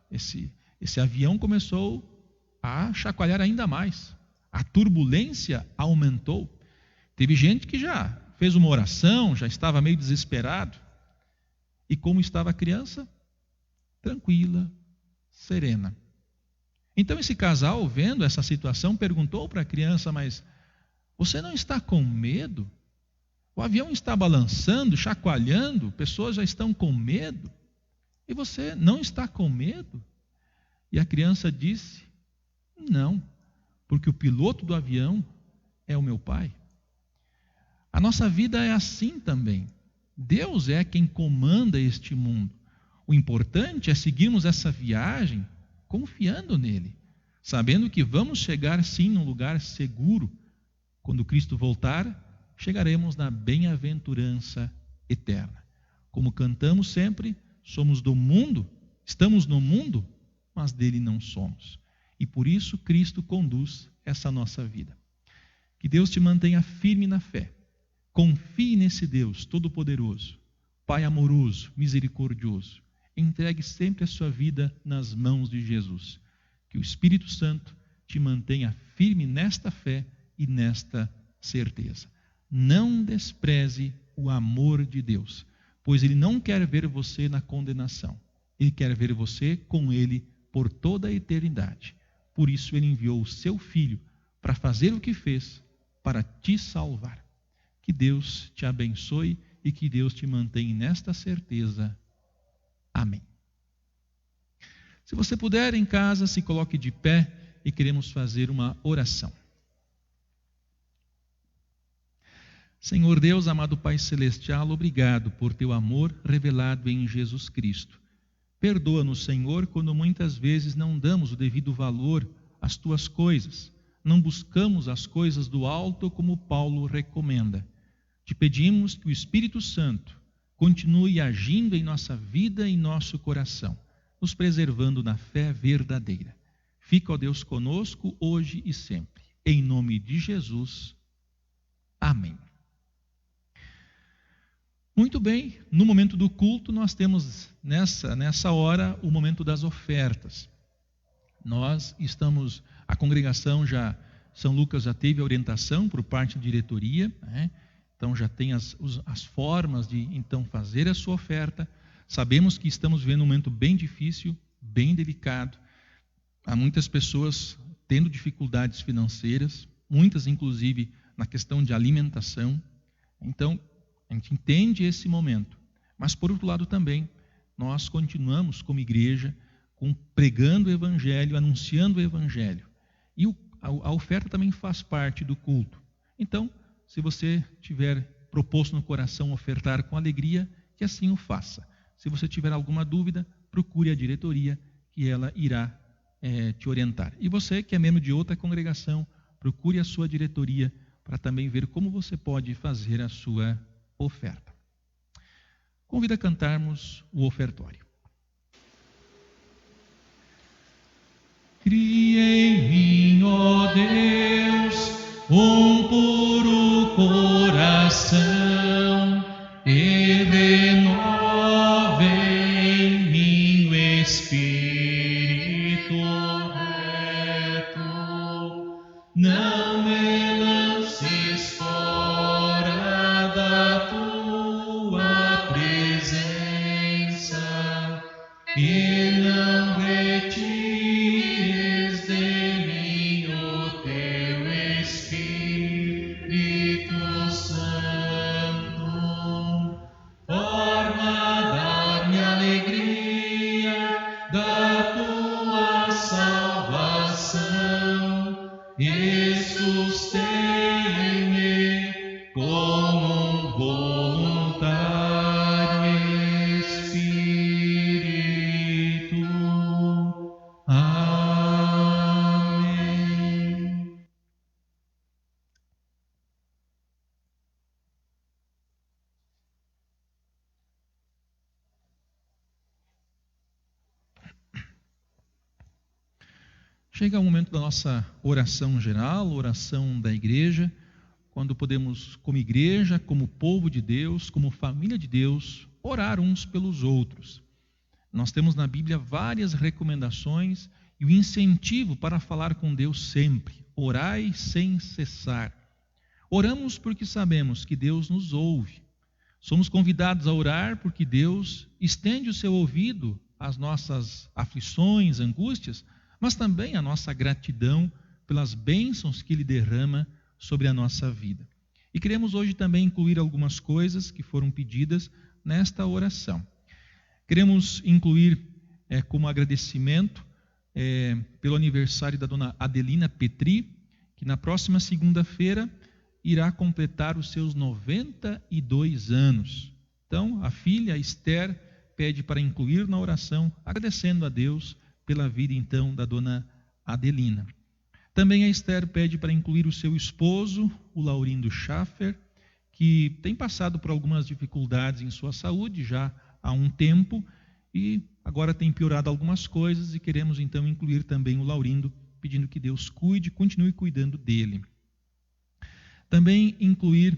esse avião começou a chacoalhar ainda mais. A turbulência aumentou. Teve gente que já fez uma oração, já estava meio desesperado. E como estava a criança? Tranquila, serena. Então esse casal, vendo essa situação, perguntou para a criança: mas você não está com medo? O avião está balançando, chacoalhando, pessoas já estão com medo. E você não está com medo? E a criança disse: não, porque o piloto do avião é o meu pai. A nossa vida é assim também. Deus é quem comanda este mundo. O importante é seguirmos essa viagem confiando nele, sabendo que vamos chegar sim num lugar seguro. Quando Cristo voltar, chegaremos na bem-aventurança eterna. Como cantamos sempre, somos do mundo, estamos no mundo, mas dele não somos. E por isso Cristo conduz essa nossa vida. Que Deus te mantenha firme na fé. Confie nesse Deus Todo-Poderoso, Pai amoroso, misericordioso. Entregue sempre a sua vida nas mãos de Jesus. Que o Espírito Santo te mantenha firme nesta fé e nesta certeza. Não despreze o amor de Deus, pois Ele não quer ver você na condenação. Ele quer ver você com Ele por toda a eternidade. Por isso Ele enviou o seu Filho para fazer o que fez, para te salvar. Que Deus te abençoe e que Deus te mantenha nesta certeza. Amém. Se você puder, em casa, se coloque de pé e queremos fazer uma oração. Senhor Deus, amado Pai Celestial, obrigado por teu amor revelado em Jesus Cristo. Perdoa-nos, Senhor, quando muitas vezes não damos o devido valor às tuas coisas, não buscamos as coisas do alto como Paulo recomenda. Te pedimos que o Espírito Santo continue agindo em nossa vida e em nosso coração, nos preservando na fé verdadeira. Fica, ó Deus, conosco hoje e sempre. Em nome de Jesus. Amém. Muito bem, no momento do culto nós temos nessa hora o momento das ofertas. A congregação São Lucas já teve a orientação por parte da diretoria, então já tem as formas de então fazer a sua oferta. Sabemos que estamos vivendo um momento bem difícil, bem delicado. Há muitas pessoas tendo dificuldades financeiras, muitas inclusive na questão de alimentação. Então, a gente entende esse momento, mas por outro lado também, nós continuamos como igreja, pregando o Evangelho, anunciando o Evangelho. E a oferta também faz parte do culto. Então, se você tiver proposto no coração ofertar com alegria, que assim o faça. Se você tiver alguma dúvida, procure a diretoria, que ela irá te orientar. E você que é membro de outra congregação, procure a sua diretoria para também ver como você pode fazer a sua oferta. Convido a cantarmos o ofertório. Cria em mim, ó Deus, um puro coração e renova em mim o espírito reto. Não me lances fora da tua presença e não retires de mim o teu Espírito Santo. Torna a dar-me alegria da tua salvação e sustém-me como um bom Chega o momento da nossa oração geral, oração da igreja, quando podemos, como igreja, como povo de Deus, como família de Deus, orar uns pelos outros. Nós temos na Bíblia várias recomendações e o incentivo para falar com Deus sempre. Orai sem cessar. Oramos porque sabemos que Deus nos ouve. Somos convidados a orar porque Deus estende o seu ouvido às nossas aflições, angústias, mas também a nossa gratidão pelas bênçãos que Ele derrama sobre a nossa vida. E queremos hoje também incluir algumas coisas que foram pedidas nesta oração. Queremos incluir como agradecimento pelo aniversário da dona Adelina Petri, que na próxima segunda-feira irá completar os seus 92 anos. Então, a filha Esther pede para incluir na oração, agradecendo a Deus pela vida, então, da dona Adelina. Também a Esther pede para incluir o seu esposo, o Laurindo Schaffer, que tem passado por algumas dificuldades em sua saúde já há um tempo e agora tem piorado algumas coisas e queremos, então, incluir também o Laurindo, pedindo que Deus continue cuidando dele. Também incluir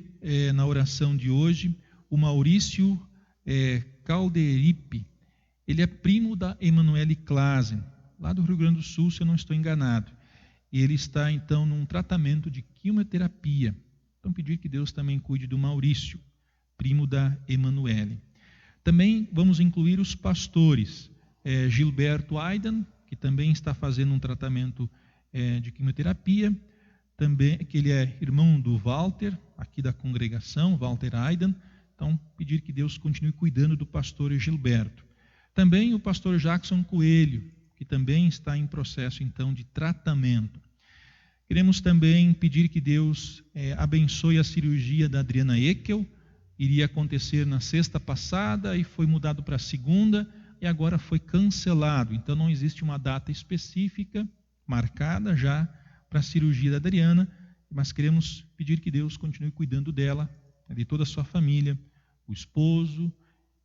na oração de hoje o Maurício Calderipe. Ele é primo da Emanuele Klasen, lá do Rio Grande do Sul, se eu não estou enganado. E ele está, então, num tratamento de quimioterapia. Então, pedir que Deus também cuide do Maurício, primo da Emanuele. Também vamos incluir os pastores. Gilberto Aidan, que também está fazendo um tratamento de quimioterapia. Também, que ele é irmão do Walter, aqui da congregação, Walter Aidan. Então, pedir que Deus continue cuidando do pastor Gilberto. Também o pastor Jackson Coelho, que também está em processo, então, de tratamento. Queremos também pedir que Deus abençoe a cirurgia da Adriana Eckel. Iria acontecer na sexta passada e foi mudado para a segunda e agora foi cancelado. Então, não existe uma data específica marcada já para a cirurgia da Adriana, mas queremos pedir que Deus continue cuidando dela, de toda a sua família, o esposo,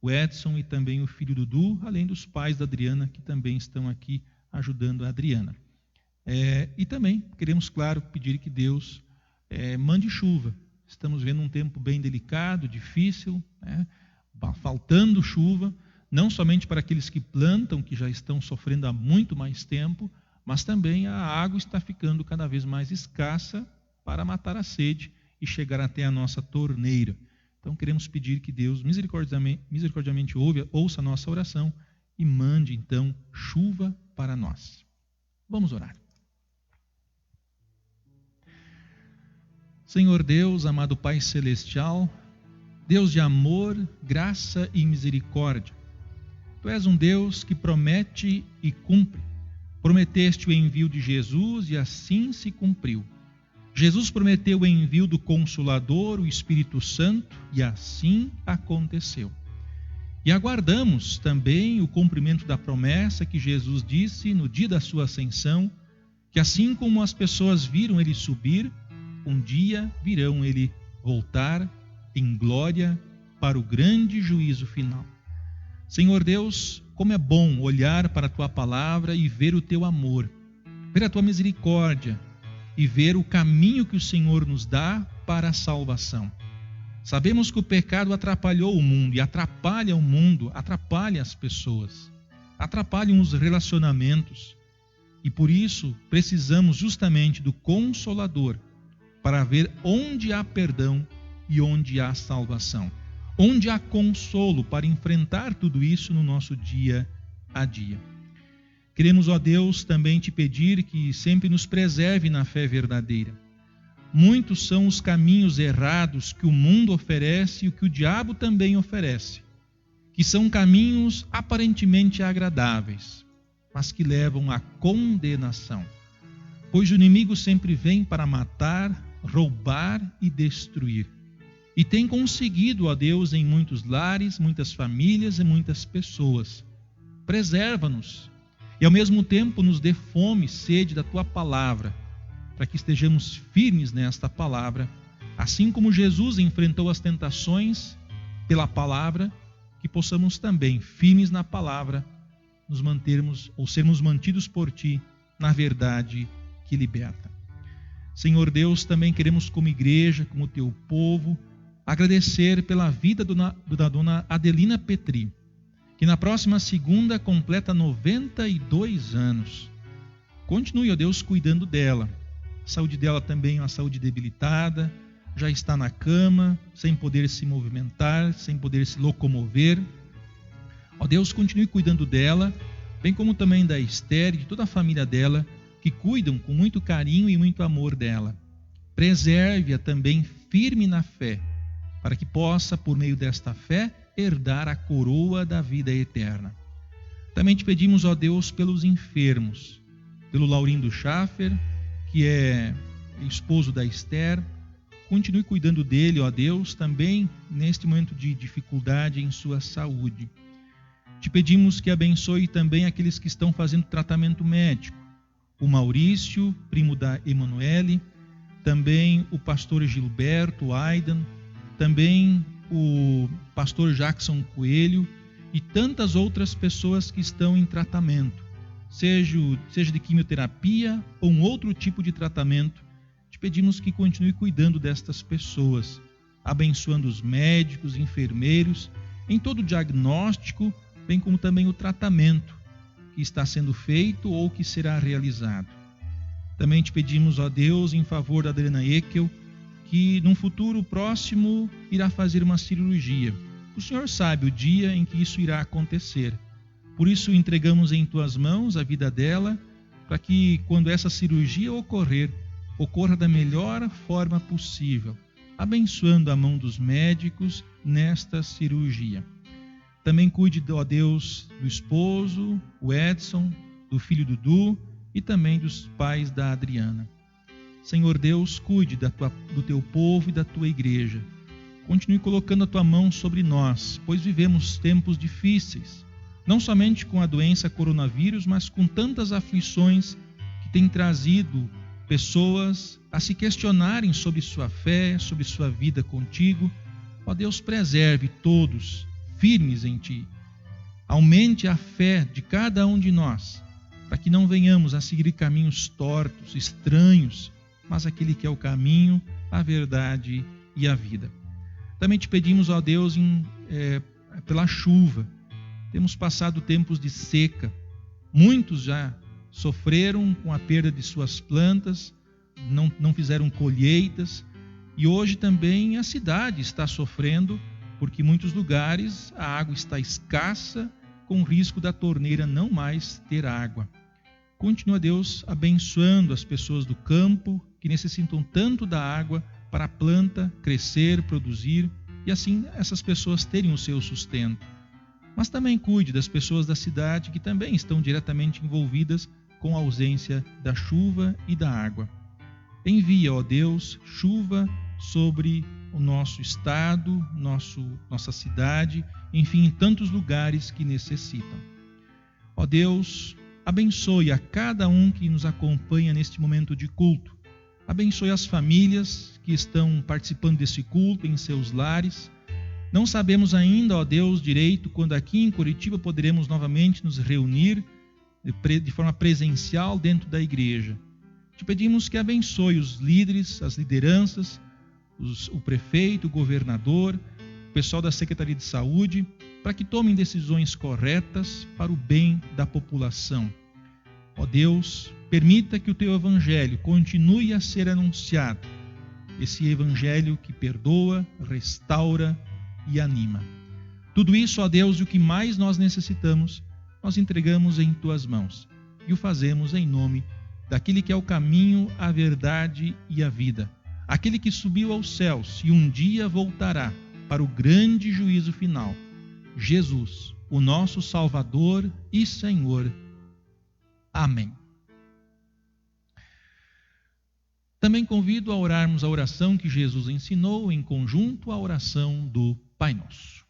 o Edson e também o filho Dudu, além dos pais da Adriana, que também estão aqui ajudando a Adriana. E também queremos, claro, pedir que Deus mande chuva. Estamos vendo um tempo bem delicado, difícil, faltando chuva, não somente para aqueles que plantam, que já estão sofrendo há muito mais tempo, mas também a água está ficando cada vez mais escassa para matar a sede e chegar até a nossa torneira. Então, queremos pedir que Deus misericordiamente ouça a nossa oração e mande, então, chuva para nós. Vamos orar. Senhor Deus, amado Pai Celestial, Deus de amor, graça e misericórdia, Tu és um Deus que promete e cumpre. Prometeste o envio de Jesus e assim se cumpriu. Jesus prometeu o envio do Consolador, o Espírito Santo, e assim aconteceu. E aguardamos também o cumprimento da promessa que Jesus disse no dia da sua ascensão, que assim como as pessoas viram ele subir, um dia virão ele voltar em glória para o grande juízo final. Senhor Deus, como é bom olhar para a Tua palavra e ver o Teu amor, ver a Tua misericórdia e ver o caminho que o Senhor nos dá para a salvação. Sabemos que o pecado atrapalhou o mundo e atrapalha o mundo, atrapalha as pessoas, atrapalham os relacionamentos e por isso precisamos justamente do Consolador para ver onde há perdão e onde há salvação. Onde há consolo para enfrentar tudo isso no nosso dia a dia. Queremos, ó Deus, também te pedir que sempre nos preserve na fé verdadeira. Muitos são os caminhos errados que o mundo oferece e o que o diabo também oferece, que são caminhos aparentemente agradáveis, mas que levam à condenação. Pois o inimigo sempre vem para matar, roubar e destruir. E tem conseguido, ó Deus, em muitos lares, muitas famílias e muitas pessoas. Preserva-nos e ao mesmo tempo nos dê fome e sede da Tua palavra, para que estejamos firmes nesta palavra, assim como Jesus enfrentou as tentações pela palavra, que possamos também, firmes na palavra, nos mantermos ou sermos mantidos por Ti na verdade que liberta. Senhor Deus, também queremos como igreja, como teu povo, agradecer pela vida da dona Adelina Petri, que na próxima segunda completa 92 anos. Continue, ó Deus, cuidando dela. A saúde dela também é uma saúde debilitada, já está na cama, sem poder se movimentar, sem poder se locomover. Ó Deus, continue cuidando dela, bem como também da Esther e de toda a família dela, que cuidam com muito carinho e muito amor dela. Preserve-a também firme na fé, para que possa, por meio desta fé, herdar a coroa da vida eterna. Também te pedimos, ó Deus, pelos enfermos, pelo Laurindo Schaffer, que é esposo da Esther. Continue cuidando dele, ó Deus, também neste momento de dificuldade em sua saúde. Te pedimos que abençoe também aqueles que estão fazendo tratamento médico. O Maurício, primo da Emanuele, também o pastor Gilberto Aidan, também o pastor Jackson Coelho e tantas outras pessoas que estão em tratamento, seja de quimioterapia ou um outro tipo de tratamento. Te pedimos que continue cuidando destas pessoas, abençoando os médicos, enfermeiros, em todo o diagnóstico, bem como também o tratamento que está sendo feito ou que será realizado. Também te pedimos, ó Deus, em favor da Adriana Eckel, que num futuro próximo irá fazer uma cirurgia. O Senhor sabe o dia em que isso irá acontecer. Por isso entregamos em tuas mãos a vida dela, para que quando essa cirurgia ocorrer, ocorra da melhor forma possível, abençoando a mão dos médicos nesta cirurgia. Também cuide, ó Deus, do esposo, o Edson, do filho Dudu e também dos pais da Adriana. Senhor Deus, cuide do teu povo e da tua igreja. Continue colocando a tua mão sobre nós, pois vivemos tempos difíceis, não somente com a doença coronavírus, mas com tantas aflições que têm trazido pessoas a se questionarem sobre sua fé, sobre sua vida contigo. Ó Deus, preserve todos firmes em ti. Aumente a fé de cada um de nós, para que não venhamos a seguir caminhos tortos, estranhos, mas aquele que é o caminho, a verdade e a vida. Também te pedimos, ó Deus, pela chuva. Temos passado tempos de seca. Muitos já sofreram com a perda de suas plantas, não fizeram colheitas, e hoje também a cidade está sofrendo, porque em muitos lugares a água está escassa, com risco da torneira não mais ter água. Continua, Deus, abençoando as pessoas do campo que necessitam tanto da água para a planta crescer, produzir, e assim essas pessoas terem o seu sustento. Mas também cuide das pessoas da cidade que também estão diretamente envolvidas com a ausência da chuva e da água. Envia, ó Deus, chuva sobre o nosso estado, nossa cidade, enfim, em tantos lugares que necessitam. Ó Deus, abençoe a cada um que nos acompanha neste momento de culto. Abençoe as famílias que estão participando desse culto em seus lares. Não sabemos ainda, ó Deus, direito quando aqui em Curitiba poderemos novamente nos reunir de forma presencial dentro da igreja. Te pedimos que abençoe os líderes, as lideranças, o prefeito, o governador, o pessoal da Secretaria de Saúde, para que tomem decisões corretas para o bem da população. Ó Deus, permita que o teu evangelho continue a ser anunciado, esse evangelho que perdoa, restaura e anima. Tudo isso, ó Deus, e o que mais nós necessitamos, nós entregamos em tuas mãos e o fazemos em nome daquele que é o caminho, a verdade e a vida, aquele que subiu aos céus e um dia voltará para o grande juízo final, Jesus, o nosso Salvador e Senhor. Amém. Também convido a orarmos a oração que Jesus ensinou em conjunto, a oração do Pai Nosso.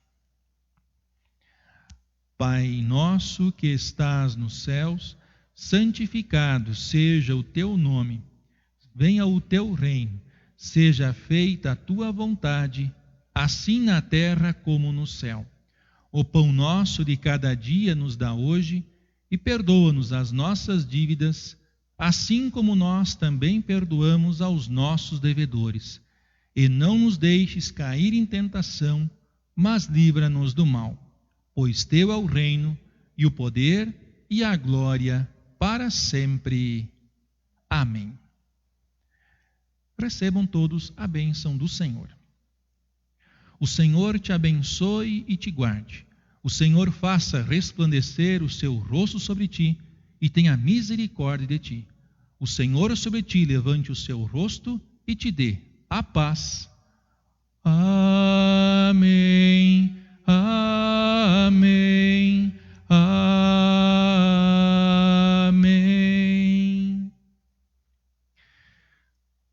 Pai nosso que estás nos céus, santificado seja o teu nome. Venha o teu reino. Seja feita a tua vontade, assim na terra como no céu. O pão nosso de cada dia nos dá hoje, e perdoa-nos as nossas dívidas, assim como nós também perdoamos aos nossos devedores. E não nos deixes cair em tentação, mas livra-nos do mal. Pois teu é o reino, e o poder, e a glória, para sempre. Amém. Recebam todos a bênção do Senhor. O Senhor te abençoe e te guarde. O Senhor faça resplandecer o seu rosto sobre ti e tenha misericórdia de ti. O Senhor sobre ti levante o seu rosto e te dê a paz. Amém. Amém. Amém.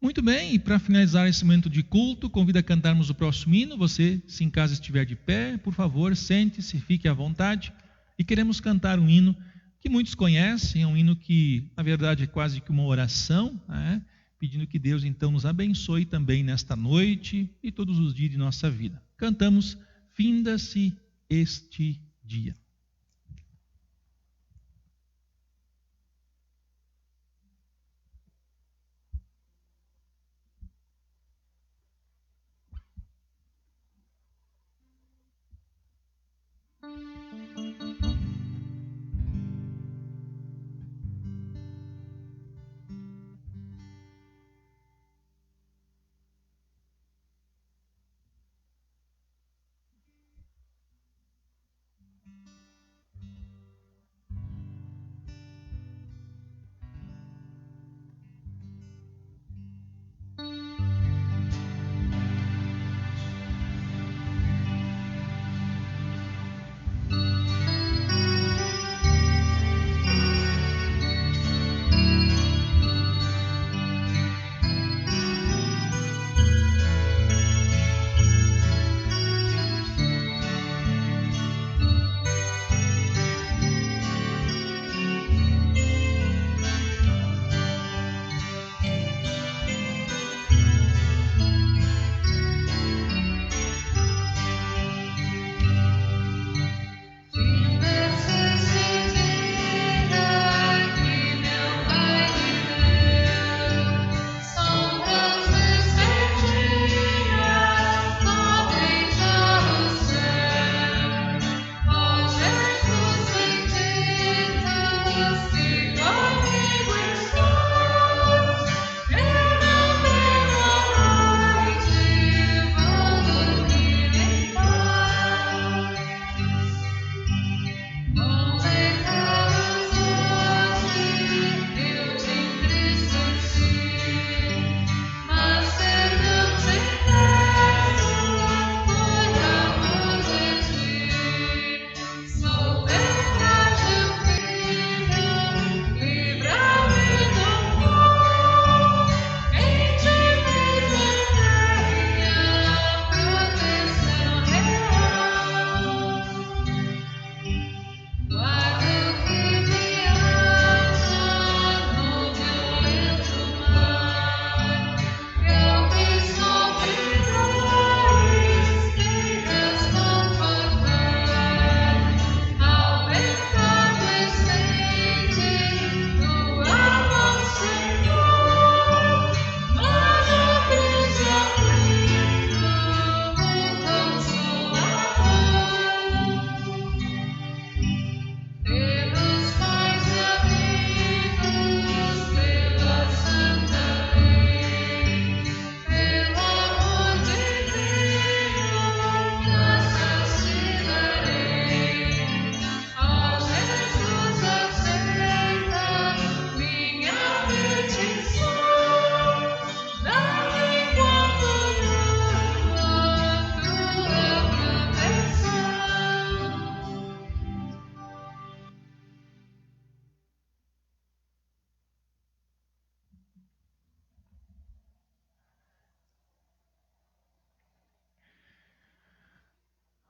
Muito bem, e para finalizar esse momento de culto, convido a cantarmos o próximo hino. Você, se em casa estiver de pé, por favor, sente-se, fique à vontade. E queremos cantar um hino que muitos conhecem, é um hino que, na verdade, é quase que uma oração, né? Pedindo que Deus, então, nos abençoe também nesta noite e todos os dias de nossa vida. Cantamos, finda-se este dia.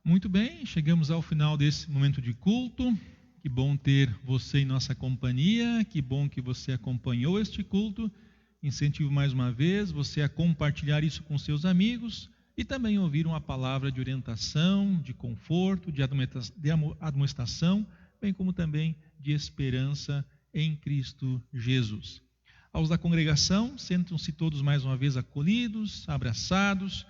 Muito bem, chegamos ao final desse momento de culto. Que bom ter você em nossa companhia, que bom que você acompanhou este culto. Incentivo mais uma vez você a compartilhar isso com seus amigos e também ouvir uma palavra de orientação, de conforto, de admoestação, bem como também de esperança em Cristo Jesus. Aos da congregação, sentam-se todos mais uma vez acolhidos, abraçados.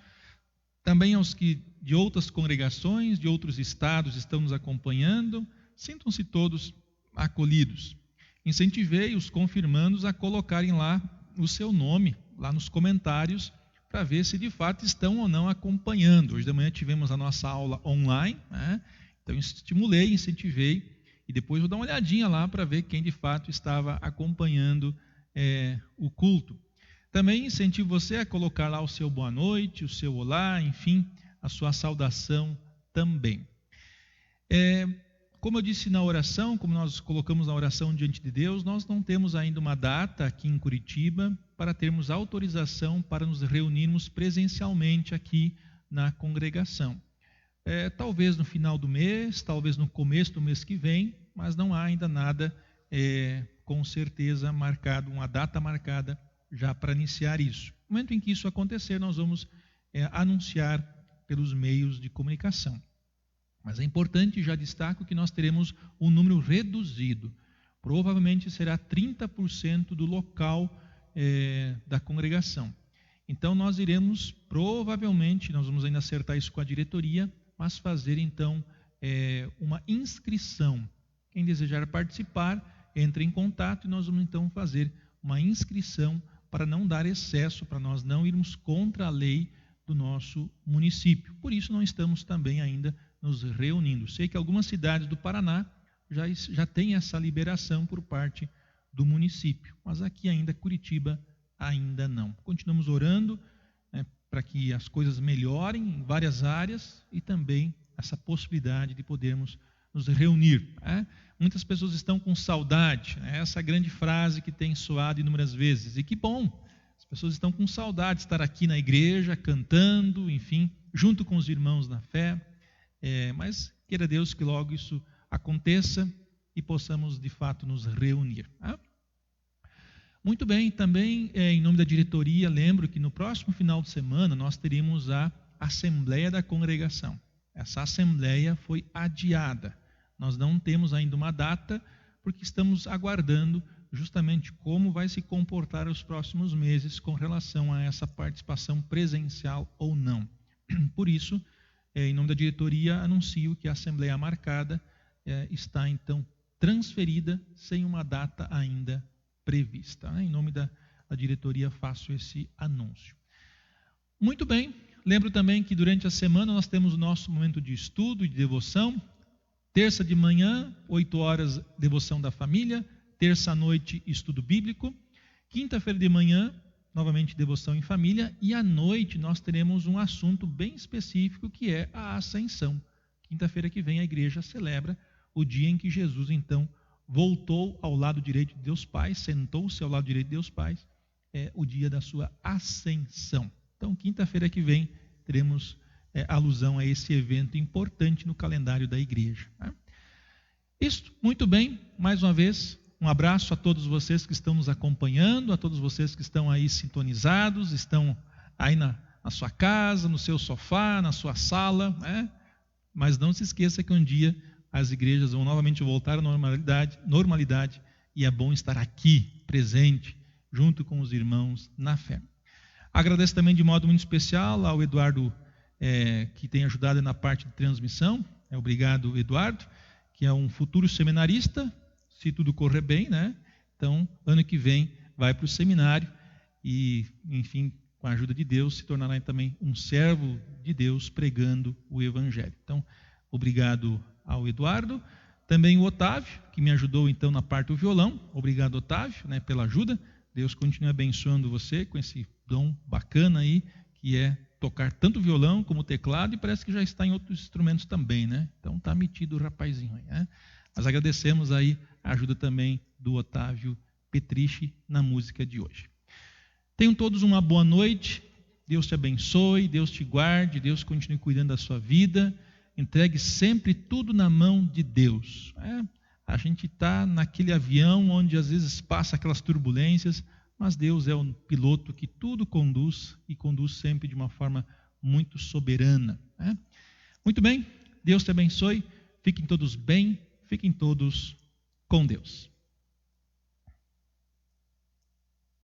Também aos que de outras congregações, de outros estados estão nos acompanhando, sintam-se todos acolhidos. Incentivei os confirmandos a colocarem lá o seu nome, lá nos comentários, para ver se de fato estão ou não acompanhando. Hoje de manhã tivemos a nossa aula online, né? Então estimulei, incentivei, e depois vou dar uma olhadinha lá para ver quem de fato estava acompanhando o culto. Também incentivo você a colocar lá o seu boa noite, o seu olá, enfim, a sua saudação também. Como eu disse na oração, como nós colocamos na oração diante de Deus, nós não temos ainda uma data aqui em Curitiba para termos autorização para nos reunirmos presencialmente aqui na congregação. Talvez no final do mês, talvez no começo do mês que vem, mas não há ainda nada com certeza marcado, uma data marcada já para iniciar isso. No momento em que isso acontecer, nós vamos anunciar pelos meios de comunicação. Mas é importante, já destaco, que nós teremos um número reduzido. Provavelmente será 30% do local da congregação. Então nós iremos, provavelmente, nós vamos ainda acertar isso com a diretoria, mas fazer então uma inscrição. Quem desejar participar, entre em contato e nós vamos então fazer uma inscrição para não dar excesso, para nós não irmos contra a lei do nosso município. Por isso não estamos também ainda nos reunindo. Sei que algumas cidades do Paraná já têm essa liberação por parte do município, mas aqui ainda, Curitiba, ainda não. Continuamos orando para que as coisas melhorem em várias áreas e também essa possibilidade de podermos nos reunir. Muitas pessoas estão com saudade, essa grande frase que tem soado inúmeras vezes, e que bom, as pessoas estão com saudade de estar aqui na igreja, cantando, enfim, junto com os irmãos na fé, mas queira Deus que logo isso aconteça e possamos de fato nos reunir. Muito bem, também em nome da diretoria, lembro que no próximo final de semana nós teríamos a Assembleia da Congregação. Essa Assembleia foi adiada. Nós não temos ainda uma data, porque estamos aguardando justamente como vai se comportar os próximos meses com relação a essa participação presencial ou não. Por isso, em nome da diretoria, anuncio que a Assembleia marcada está então transferida sem uma data ainda prevista. Em nome da diretoria faço esse anúncio. Muito bem, lembro também que durante a semana nós temos o nosso momento de estudo e de devoção. Terça de manhã, 8 horas, devoção da família. Terça à noite, estudo bíblico. Quinta-feira de manhã, novamente devoção em família. E à noite nós teremos um assunto bem específico que é a ascensão. Quinta-feira que vem a igreja celebra o dia em que Jesus então voltou ao lado direito de Deus Pai, sentou-se ao lado direito de Deus Pai, o dia da sua ascensão. Então, quinta-feira que vem, teremos alusão a esse evento importante no calendário da igreja. Isso, muito bem, mais uma vez, um abraço a todos vocês que estão nos acompanhando, a todos vocês que estão aí sintonizados, estão aí na sua casa, no seu sofá, na sua sala, mas não se esqueça que um dia as igrejas vão novamente voltar à normalidade, e é bom estar aqui, presente, junto com os irmãos na fé. Agradeço também de modo muito especial ao Eduardo, que tem ajudado na parte de transmissão. Obrigado, Eduardo, que é um futuro seminarista, se tudo correr bem, Então, ano que vem, vai para o seminário e, enfim, com a ajuda de Deus, se tornará também um servo de Deus pregando o Evangelho. Então, obrigado ao Eduardo, também o Otávio, que me ajudou então na parte do violão. Obrigado, Otávio, pela ajuda. Deus continue abençoando você com esse dom bacana aí, que é tocar tanto violão como teclado, e parece que já está em outros instrumentos também, Então está metido o rapazinho aí, Mas agradecemos aí a ajuda também do Otávio Petrichi na música de hoje. Tenham todos uma boa noite, Deus te abençoe, Deus te guarde, Deus continue cuidando da sua vida. Entregue sempre tudo na mão de Deus. A gente está naquele avião onde às vezes passa aquelas turbulências, mas Deus é o piloto que tudo conduz e conduz sempre de uma forma muito soberana. Muito bem, Deus te abençoe, fiquem todos bem, fiquem todos com Deus.